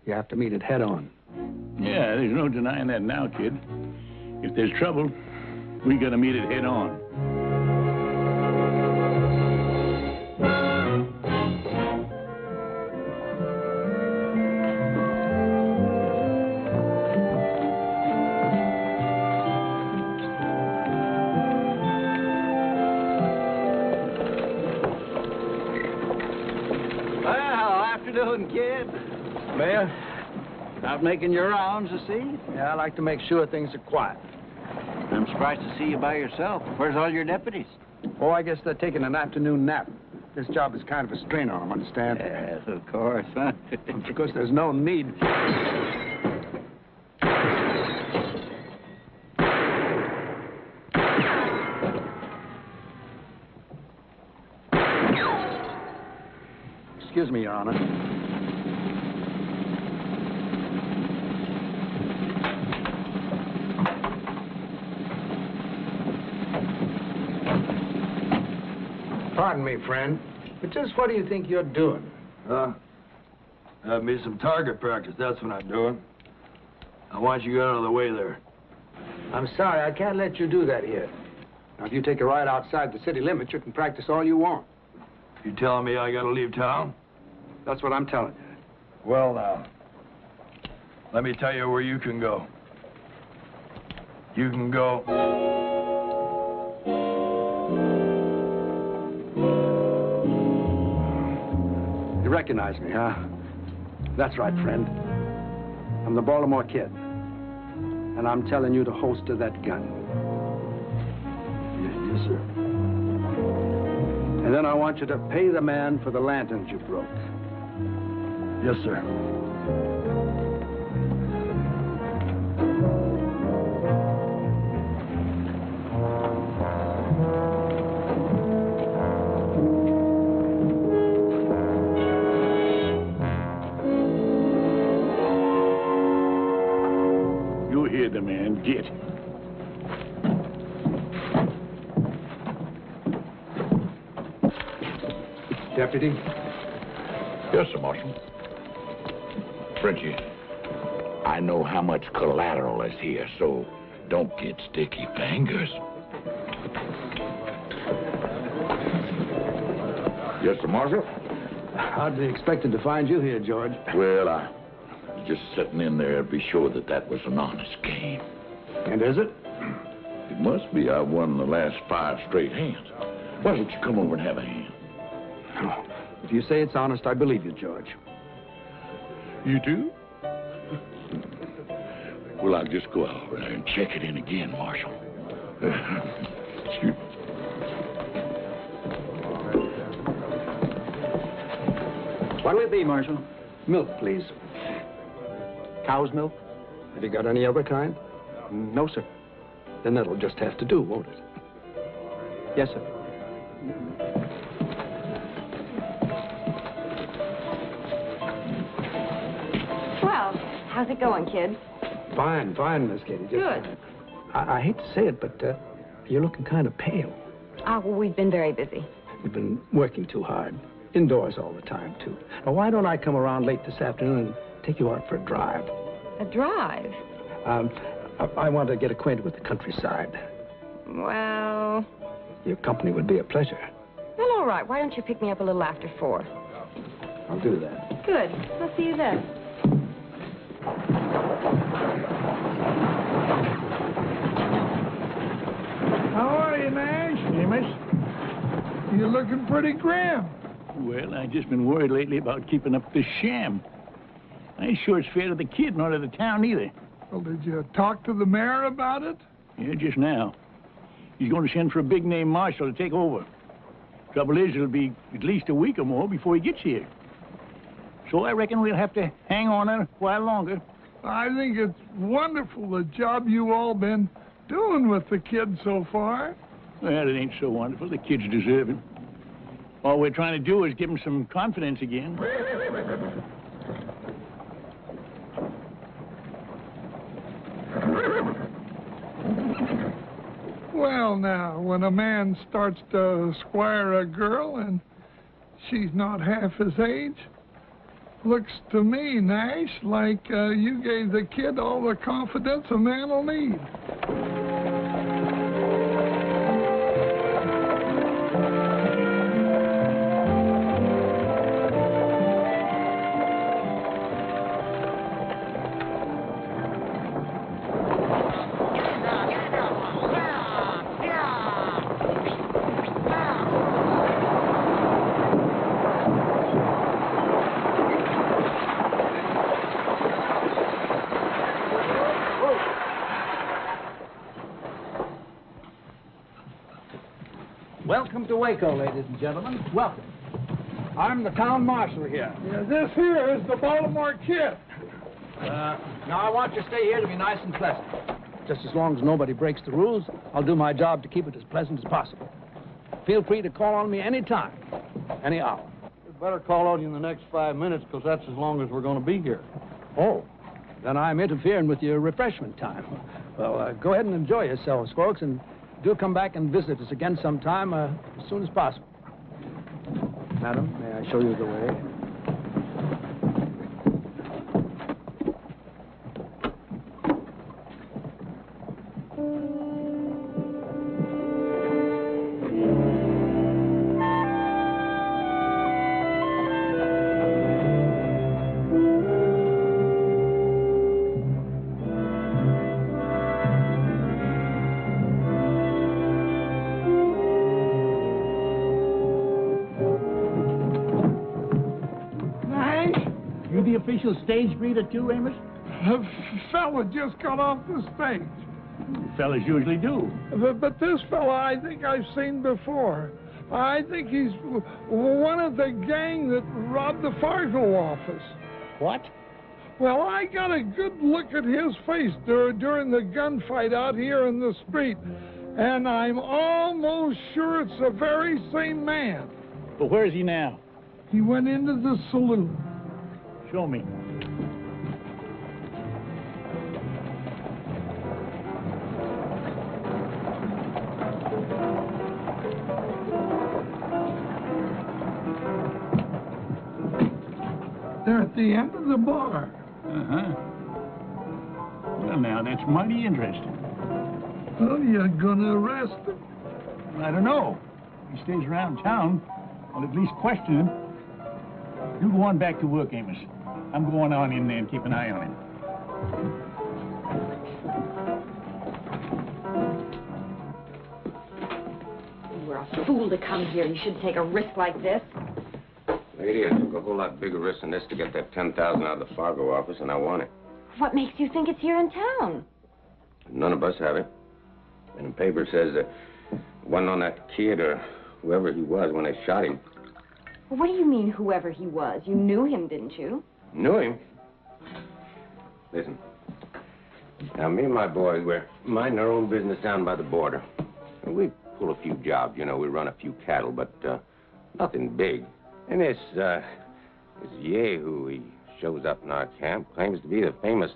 you have to meet it head on. Yeah, there's no denying that now, kid. If there's trouble, we gotta meet it head on. Kid. Baer, out making your rounds, I see? Yeah, I like to make sure things are quiet. I'm surprised to see you by yourself. Where's all your deputies? Oh, I guess they're taking an afternoon nap. This job is kind of a strain on him, understand? Yes, of course, huh? Because there's no need. Excuse me, Your Honor. Pardon me, friend, but just what do you think you're doing? Have me some target practice, that's what I'm doing. I want you out of the way there. I'm sorry, I can't let you do that here. Now, if you take a ride outside the city limits, you can practice all you want. You telling me I gotta leave town? That's what I'm telling you. Well, now, let me tell you where you can go. You can go... You recognize me, huh? That's right, friend. I'm the Baltimore Kid. And I'm telling you to holster that gun. Yes, sir. And then I want you to pay the man for the lanterns you broke. Yes, sir. You hear the man. Get. Deputy? Yes, sir, Marshal. Frenchie, I know how much collateral is here, so don't get sticky fingers. Yes, sir, Marshal? Hardly expected to find you here, George. Well, I was just sitting in there to be sure that that was an honest game. And is it? It must be. I won the last 5 straight hands. Why don't you come over and have a hand? Oh, if you say it's honest, I believe you, George. You do? Well, I'll just go out there and check it in again, Marshal. Shoot. What'll it be, Marshal? Milk, please. Cow's milk? Have you got any other kind? No, sir. Then that'll just have to do, won't it? Yes, sir. Well, how's it going, kid? Fine, fine, Miss Katie. Good. I hate to say it, but you're looking kind of pale. Oh, well, we've been very busy. You've been working too hard. Indoors all the time, too. Now, why don't I come around late this afternoon and take you out for a drive? A drive? I want to get acquainted with the countryside. Well... Your company would be a pleasure. Well, all right. Why don't you pick me up a little after 4? I'll do that. Good. I'll see you then. How are you, Nash? Amos? You're looking pretty grim. Well, I've just been worried lately about keeping up this sham. I ain't sure it's fair to the kid nor to the town either. Well, did you talk to the mayor about it? Yeah, just now. He's going to send for a big-name marshal to take over. Trouble is, it'll be at least a week or more before he gets here. So I reckon we'll have to hang on a while longer. I think it's wonderful the job you all been doing with the kid so far. Well, it ain't so wonderful. The kid's deserving. All we're trying to do is give him some confidence again. Well, now, when a man starts to squire a girl and she's not half his age, looks to me, Nash, like you gave the kid all the confidence a man will need. Welcome to Waco, ladies and gentlemen. Welcome. I'm the town marshal here. Yeah, this here is the Baltimore Kid. Now, I want you to stay here to be nice and pleasant. Just as long as nobody breaks the rules, I'll do my job to keep it as pleasant as possible. Feel free to call on me any time, any hour. We'd better call on you in the next 5 minutes, because that's as long as we're going to be here. Oh, then I'm interfering with your refreshment time. Well, go ahead and enjoy yourselves, folks, and do come back and visit us again sometime as soon as possible. Madam, may I show you the way? Official stage breeder too, Amos? A fella just got off the stage. Fellas usually do. But this fella I think I've seen before. I think he's one of the gang that robbed the Fargo office. What? Well, I got a good look at his face during the gunfight out here in the street, and I'm almost sure it's the very same man. But where is he now? He went into the saloon. Show me. They're at the end of the bar. Uh-huh. Well, now, that's mighty interesting. Oh, you're gonna arrest him? I don't know. If he stays around town, I'll at least question him. You go on back to work, Amos. I'm going on in there and keep an eye on him. You were a fool to come here. You shouldn't take a risk like this. Lady, I took a whole lot bigger risk than this to get that $10,000 out of the Fargo office, and I want it. What makes you think it's here in town? None of us have it. And the paper says that it wasn't on that kid or whoever he was when they shot him. Well, what do you mean, whoever he was? You knew him, didn't you? Knew him? Listen. Now, me and my boys, we're minding our own business down by the border. And we pull a few jobs, you know, we run a few cattle, but nothing big. And this Yahoo, he shows up in our camp, claims to be the famous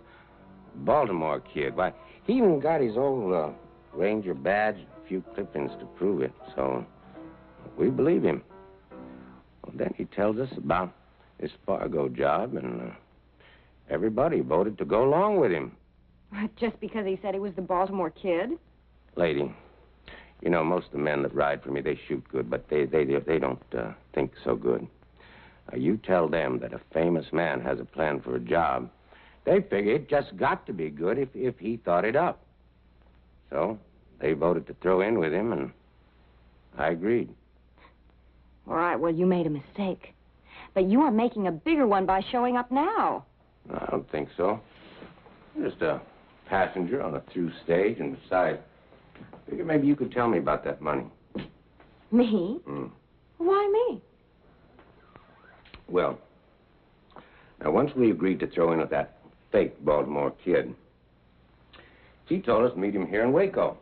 Baltimore Kid. Why, he even got his old Ranger badge, a few clippings to prove it. So, we believe him. Well, then he tells us about this Fargo job, and everybody voted to go along with him. Just because he said he was the Baltimore Kid? Lady, you know, most of the men that ride for me, they shoot good, but they don't think so good. You tell them that a famous man has a plan for a job, they figure it just got to be good if he thought it up. So they voted to throw in with him, and I agreed. All right, well, you made a mistake. But you are making a bigger one by showing up now. No, I don't think so. I'm just a passenger on a through stage, and besides, I figure maybe you could tell me about that money. Me? Why me? Well, now, once we agreed to throw in with that fake Baltimore Kid, he told us to meet him here in Waco.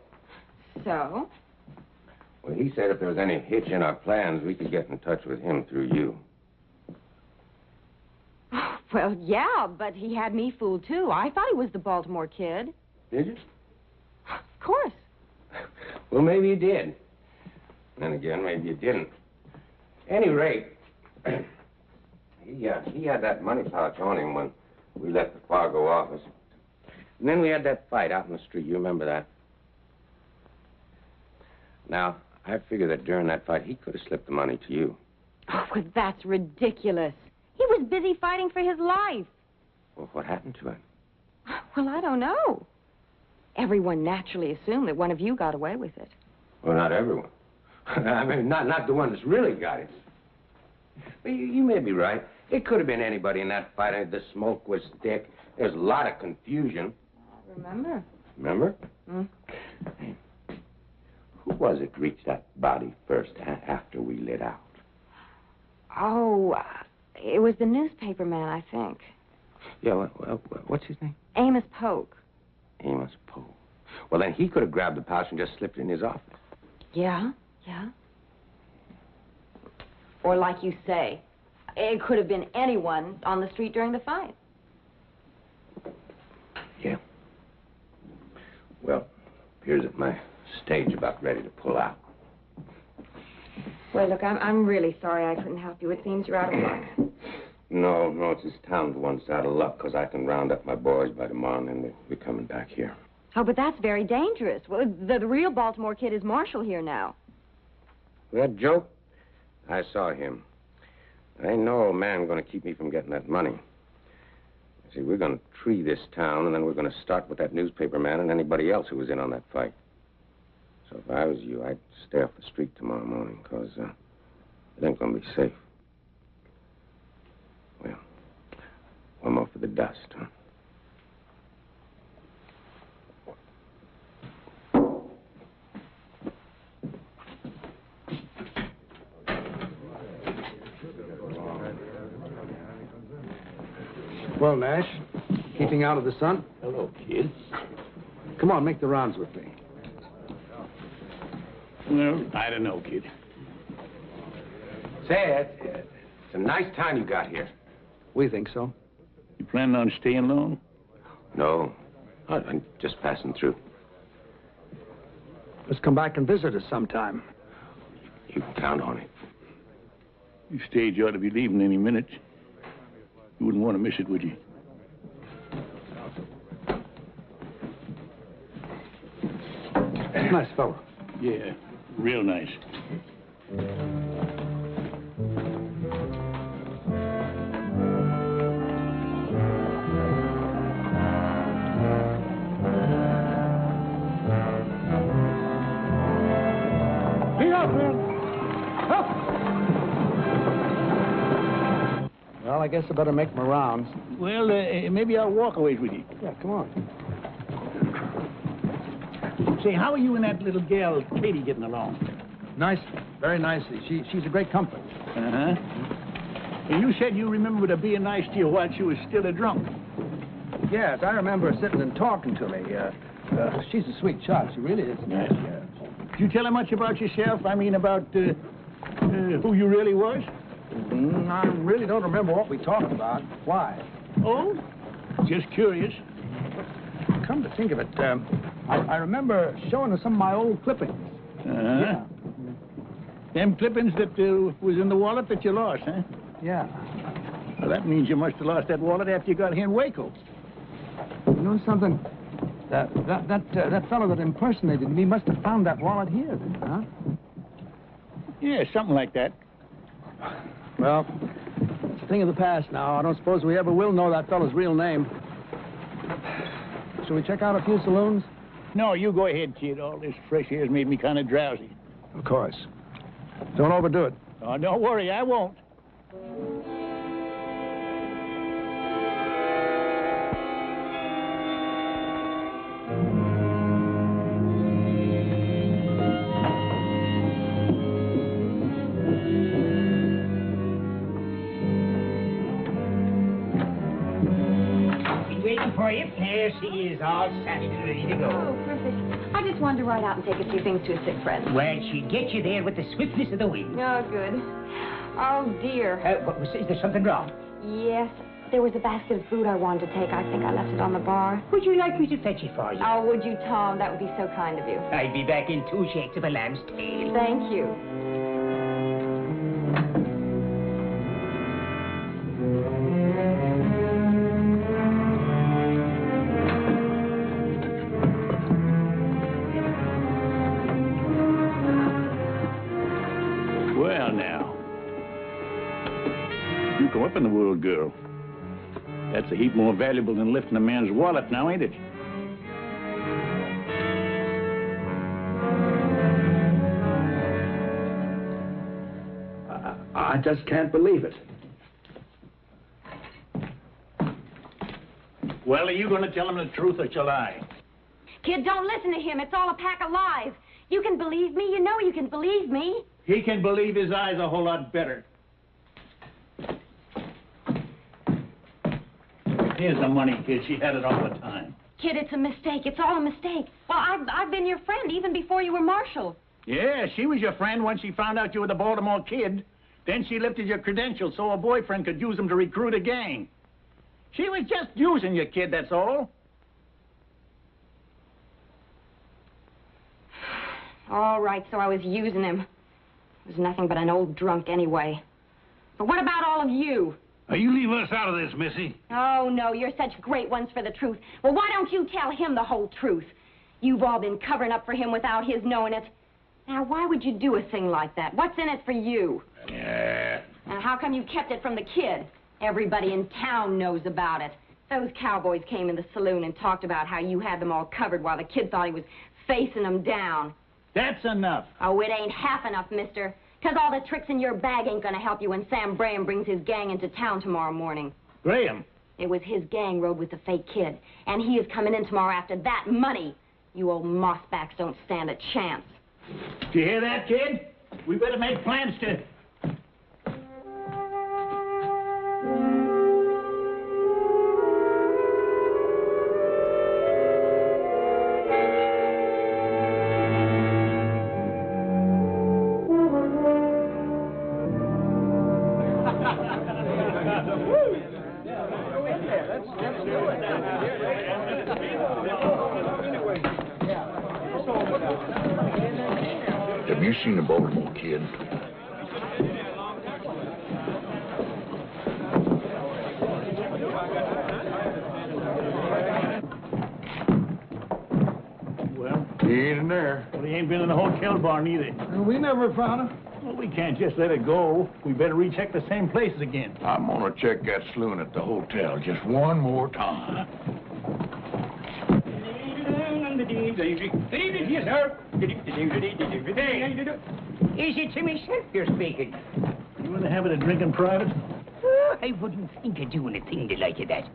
So? Well, he said if there was any hitch in our plans, we could get in touch with him through you. Well, yeah, but he had me fooled, too. I thought he was the Baltimore Kid. Did you? Of course. Well, maybe you did. Then again, maybe you didn't. Any rate, he had that money pouch on him when we left the Fargo office. And then we had that fight out in the street. You remember that? Now, I figure that during that fight, he could have slipped the money to you. Oh, well, that's ridiculous. He was busy fighting for his life. Well, what happened to him? Well, I don't know. Everyone naturally assumed that one of you got away with it. Well, not everyone. I mean, not the one that's really got it. But you may be right. It could have been anybody in that fight. The smoke was thick. There's a lot of confusion. I remember. Remember? Who was it reached that body first after we lit out? Oh, it was the newspaper man, I think. Yeah, what's his name? Amos Polk. Amos Polk. Well, then he could have grabbed the pouch and just slipped it in his office. Yeah. Or like you say, it could have been anyone on the street during the fight. Yeah. Well, appears that my stage about ready to pull out. Well, look, I'm really sorry I couldn't help you. It seems you're out of luck. No, it's this town's the one that's out of luck, because I can round up my boys by tomorrow, and then we're coming back here. Oh, but that's very dangerous. Well, the real Baltimore kid is Marshall here now. That joke? I saw him. Ain't no old man going to keep me from getting that money. See, we're going to tree this town, and then we're going to start with that newspaper man and anybody else who was in on that fight. So if I was you, I'd stay off the street tomorrow morning, because it ain't going to be safe. Well, one more for the dust, huh? Well, Nash, keeping out of the sun? Hello, kid. Come on, make the rounds with me. Well, I don't know, kid. Say, it's a nice town you got here. We think so. You planning on staying long? No, I'm just passing through. Let's come back and visit us sometime. You can count on it. Your stage ought to be leaving any minute. You wouldn't want to miss it, would you? Nice fellow. Yeah, real nice. Lead up, man. Up. Well, I guess I better make my rounds. Well, maybe I'll walk away with you. Yeah, come on. Say, how are you and that little gal, Katie, getting along? Nice, very nicely. She's a great comfort. Uh-huh. And you said you remembered her being nice to you while she was still a drunk. Yes, I remember her sitting and talking to me. She's a sweet child. She really is. Yes. Did you tell her much about yourself? I mean, about who you really was? I really don't remember what we talked about. Why? Oh? Just curious. Come to think of it, I remember showing her some of my old clippings. Uh-huh. Yeah. Them clippings that was in the wallet that you lost, huh? Yeah. Well, that means you must have lost that wallet after you got here in Waco. You know something? That fellow that impersonated me must have found that wallet here, huh? Yeah, something like that. Well, it's a thing of the past now. I don't suppose we ever will know that fellow's real name. Shall we check out a few saloons? No, you go ahead, kid. All this fresh air's made me kind of drowsy. Of course. Don't overdo it. Oh, don't worry, I won't. For you. There she is, all saddled and ready to go. Oh, perfect. I just wanted to ride out and take a few things to a sick friend. Well, she'd get you there with the swiftness of the wind. Oh, good. Oh, dear. Is there something wrong? Yes. There was a basket of food I wanted to take. I think I left it on the bar. Would you like me to fetch it for you? Oh, would you, Tom? That would be so kind of you. I'd be back in 2 shakes of a lamb's tail. Thank you. Well, now. You come up in the world, girl. That's a heap more valuable than lifting a man's wallet now, ain't it? I just can't believe it. Well, are you going to tell him the truth or shall I? Kid, don't listen to him. It's all a pack of lies. You can believe me. You know you can believe me. He can believe his eyes a whole lot better. Here's the money, kid. She had it all the time. Kid, it's a mistake. It's all a mistake. Well, I've been your friend even before you were marshal. Yeah, she was your friend once she found out you were the Baltimore Kid. Then she lifted your credentials so her boyfriend could use them to recruit a gang. She was just using you, kid, that's all. All right, so I was using him. He was nothing but an old drunk anyway. But what about all of you? Now, you leave us out of this, Missy. Oh, no, you're such great ones for the truth. Well, why don't you tell him the whole truth? You've all been covering up for him without his knowing it. Now, why would you do a thing like that? What's in it for you? Yeah. And how come you kept it from the kid? Everybody in town knows about it. Those cowboys came in the saloon and talked about how you had them all covered while the kid thought he was facing them down. That's enough. Oh, it ain't half enough, mister. Because all the tricks in your bag ain't gonna help you when Sam Braham brings his gang into town tomorrow morning. Graham? It was his gang rode with the fake kid. And he is coming in tomorrow after that money. You old mossbacks don't stand a chance. Do you hear that, kid? We better make plans to... Have you seen the Baltimore Kid? Well? He ain't in there. Well, he ain't been in the hotel bar neither. We never found him. Well, we can't just let it go. We better recheck the same places again. I'm gonna check that saloon at the hotel just one more time. Yes, sir. Is it to myself you're speaking? You want to have it a drink in private? Oh, I wouldn't think of doing a thing like that.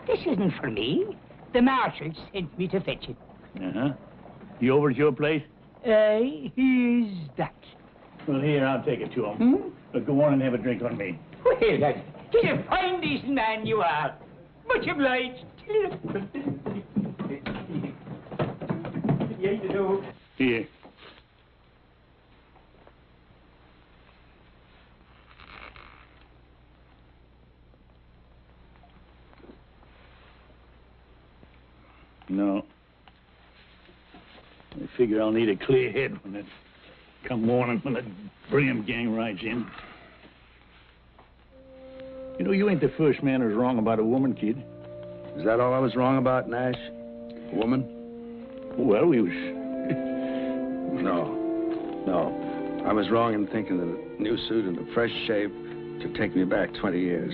This isn't for me. The marshal sent me to fetch it. Uh-huh. He over at your place? Here's that. Well, here, I'll take it to him. But go on and have a drink on me. Well, lad, he's a fine, decent man you are. Much obliged. Here. No. I figure I'll need a clear head when it come morning when the Braham gang rides in. You know, you ain't the first man who's wrong about a woman, kid. Is that all I was wrong about, Nash? A woman? Well, we was... No. I was wrong in thinking that a new suit and a fresh shave could take me back 20 years.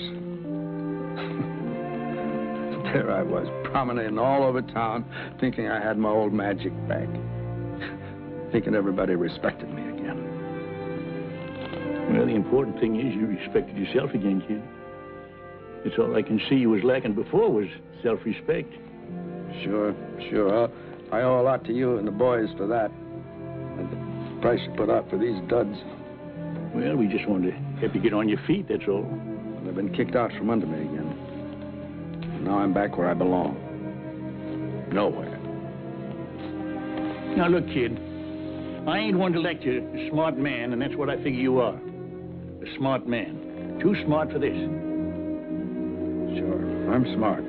There I was, promenading all over town, thinking I had my old magic back. Thinking everybody respected me again. Well, the important thing is you respected yourself again, kid. It's all I can see you was lacking before was self-respect. Sure. I owe a lot to you and the boys for that. And the price you put out for these duds. Well, we just wanted to help you get on your feet, that's all. They've been kicked out from under me again. And now I'm back where I belong. Nowhere. Now, look, kid. I ain't one to lecture a smart man, and that's what I figure you are. A smart man. Too smart for this. Sure, I'm smart.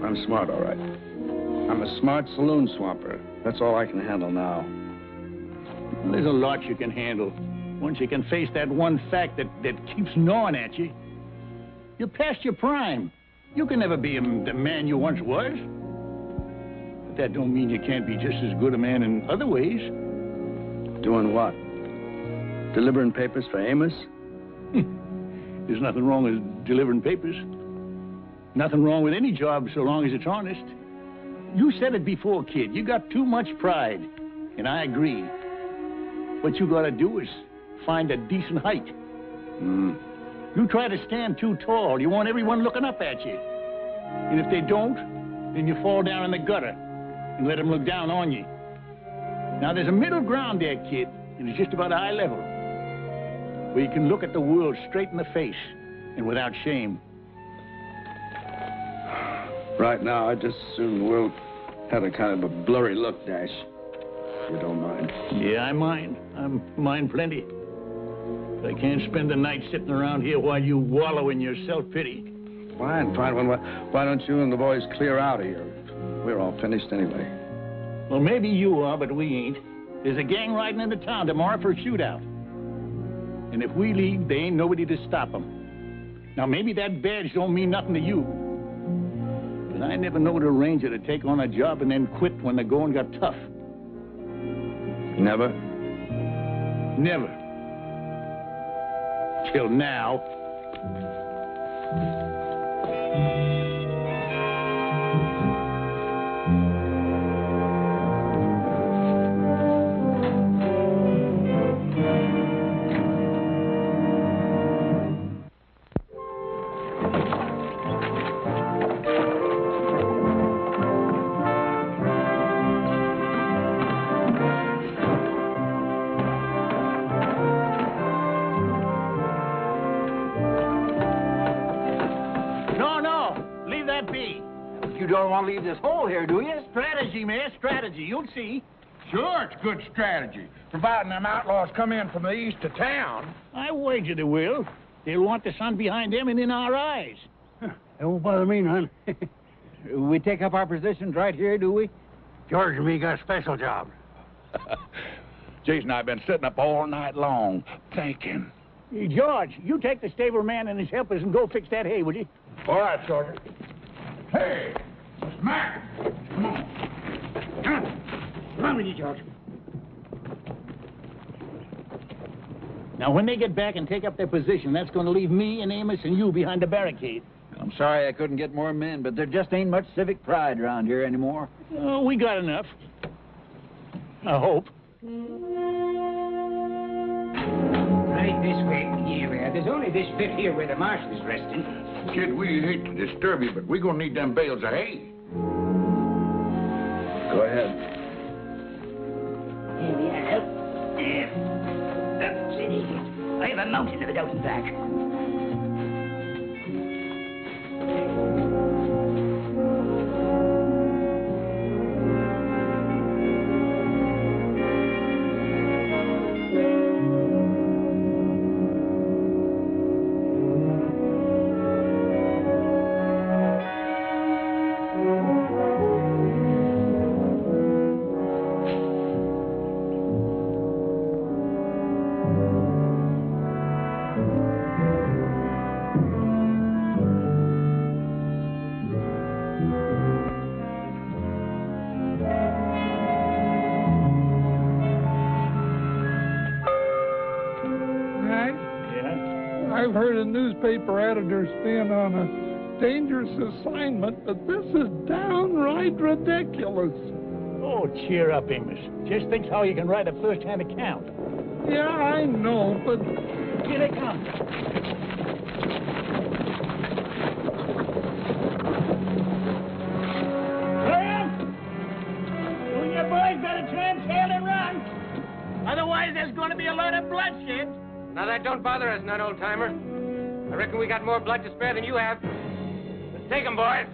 I'm smart, all right. I'm a smart saloon swamper. That's all I can handle now. Well, there's a lot you can handle. Once you can face that one fact that keeps gnawing at you. You're past your prime. You can never be the man you once was. But that don't mean you can't be just as good a man in other ways. Doing what? Delivering papers for Amos? There's nothing wrong with delivering papers. Nothing wrong with any job so long as it's honest. You said it before, kid. You got too much pride. And I agree. What you gotta do is find a decent height. You try to stand too tall, you want everyone looking up at you. And if they don't, then you fall down in the gutter and let them look down on you. Now, there's a middle ground there, kid, and it's just about eye level, where you can look at the world straight in the face and without shame. Right now, I just assume we'll have a kind of a blurry look, Nash. If you don't mind. Yeah, I mind. I mind plenty. But I can't spend the night sitting around here while you wallow in your self-pity. Fine. Why don't you and the boys clear out of here? We're all finished anyway. Well, maybe you are, but we ain't. There's a gang riding into town tomorrow for a shootout. And if we leave, there ain't nobody to stop them. Now, maybe that badge don't mean nothing to you. But I never knowed a ranger to take on a job and then quit when the going got tough. Never? Never. Till now. You don't want to leave this hole here, do you? Strategy, man, strategy. You'll see. Sure, it's good strategy. Providing them outlaws come in from the east of town. I wager they will. They'll want the sun behind them and in our eyes. Huh. It won't bother me none. We take up our positions right here, do we? George and me got a special job. Jason and I have been sitting up all night long, thinking. Hey, George, you take the stableman and his helpers and go fix that hay, will you? All right, Sergeant. Hey, Mac, come on. Come on with you, George. Now, when they get back and take up their position, that's going to leave me and Amos and you behind the barricade. I'm sorry I couldn't get more men, but there just ain't much civic pride around here anymore. Oh, we got enough. I hope. Right this way. Here we are. There's only this bit here where the marshal's resting. Kid, we hate to disturb you, but we're going to need them bales of hay. Go ahead. Here we are. Up, steady. I have a mountain of it out and back. I've heard of newspaper editors being on a dangerous assignment, but this is downright ridiculous. Oh, cheer up, Amos. Just think how you can write a first-hand account. Yeah, I know, but... Here they come. Graham! You and your boys better turn tail and run. Otherwise, there's going to be a lot of bloodshed. Now, that don't bother us none, old-timer. I reckon we got more blood to spare than you have. Let's take 'em, boys.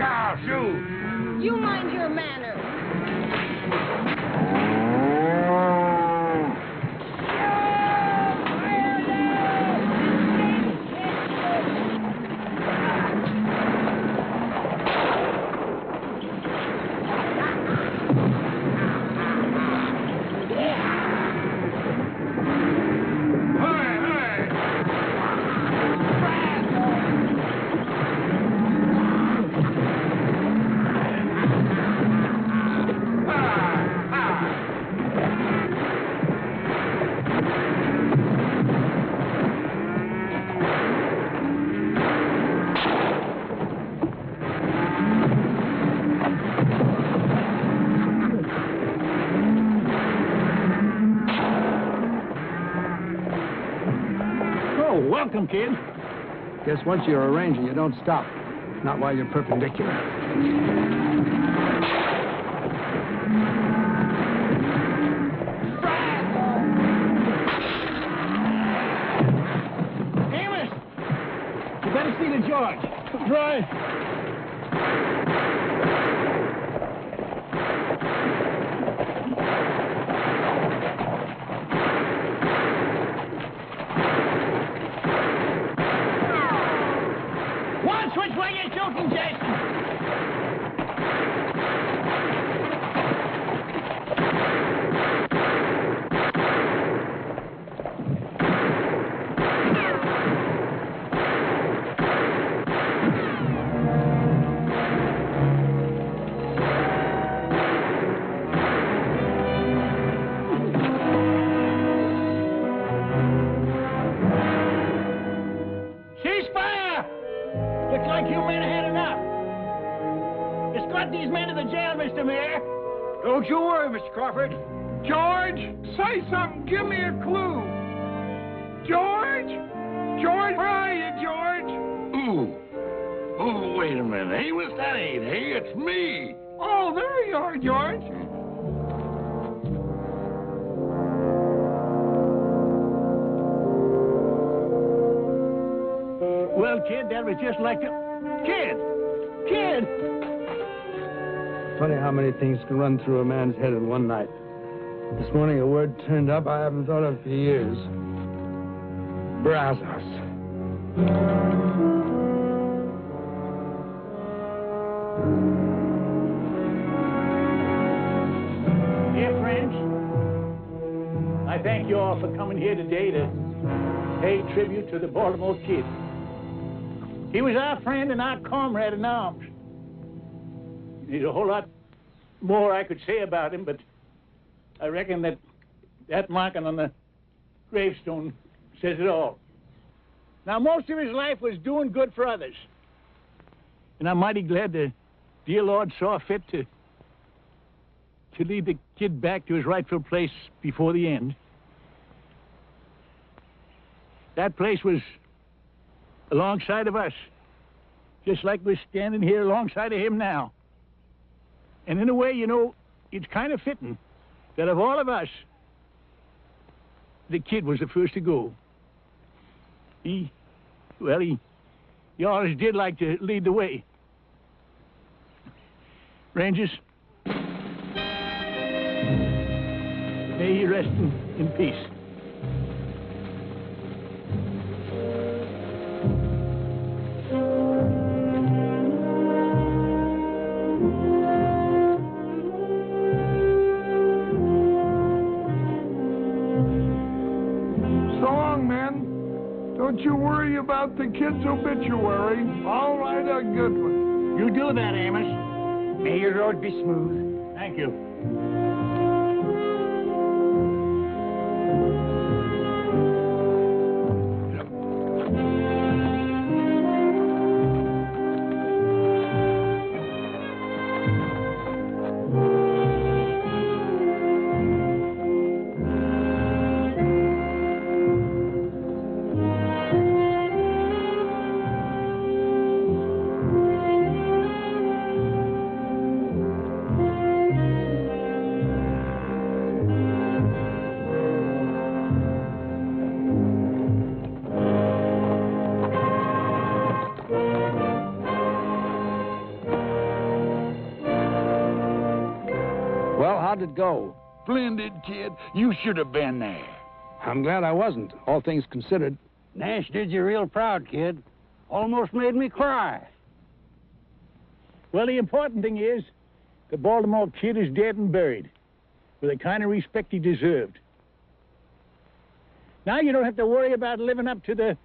I'll shoot. You mind your manners. Welcome, kid. Guess once you're a ranger, you don't stop. Not while you're perpendicular. Amos! You better see the George. Right. Which way you shooting, Jason? These men to the jail, Mr. Mayor. Don't you worry, Mr. Crawford. George, say something. Give me a clue. George? George, where are you, George? Ooh. Oh, wait a minute. Amos, that ain't he. It's me. Oh, there you are, George. Well, kid, that was just like the... Kid! Funny how many things can run through a man's head in one night. This morning a word turned up I haven't thought of for years. Brazos. Dear friends, I thank you all for coming here today to pay tribute to the Baltimore Kid. He was our friend and our comrade in arms. There's a whole lot more I could say about him, but I reckon that marking on the gravestone says it all. Now, most of his life was doing good for others. And I'm mighty glad the dear Lord saw fit to lead the kid back to his rightful place before the end. That place was alongside of us, just like we're standing here alongside of him now. And in a way, you know, it's kind of fitting that of all of us, the kid was the first to go. He always did like to lead the way. Rangers, may he rest in peace. Don't you worry about the kid's obituary. I'll write a good one. You do that, Amos. May your road be smooth. Thank you. How'd it go? Splendid, kid. You should have been there. I'm glad I wasn't, all things considered. Nash did you real proud, kid. Almost made me cry. Well, the important thing is the Baltimore kid is dead and buried with the kind of respect he deserved. Now you don't have to worry about living up to the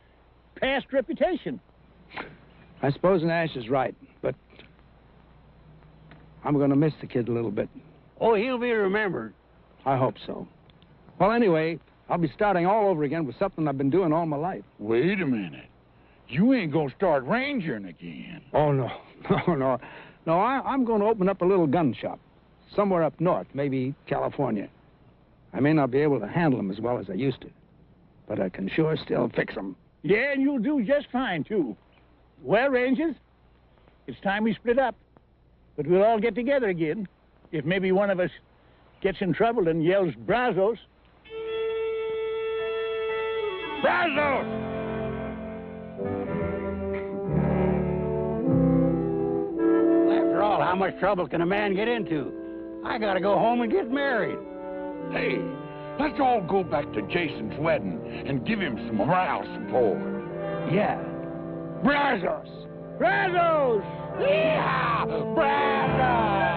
past reputation. I suppose Nash is right, but I'm going to miss the kid a little bit. Oh, he'll be remembered. I hope so. Well, anyway, I'll be starting all over again with something I've been doing all my life. Wait a minute. You ain't gonna start rangering again. Oh, no. No, I'm going to open up a little gun shop somewhere up north, maybe California. I may not be able to handle them as well as I used to, but I can sure still fix them. Yeah, and you'll do just fine, too. Well, Rangers, it's time we split up. But we'll all get together again if maybe one of us gets in trouble and yells Brazos. Brazos! After all, how much trouble can a man get into? I gotta go home and get married. Hey, let's all go back to Jason's wedding and give him some morale support. Yeah. Brazos! Brazos! Yeah! Brazos!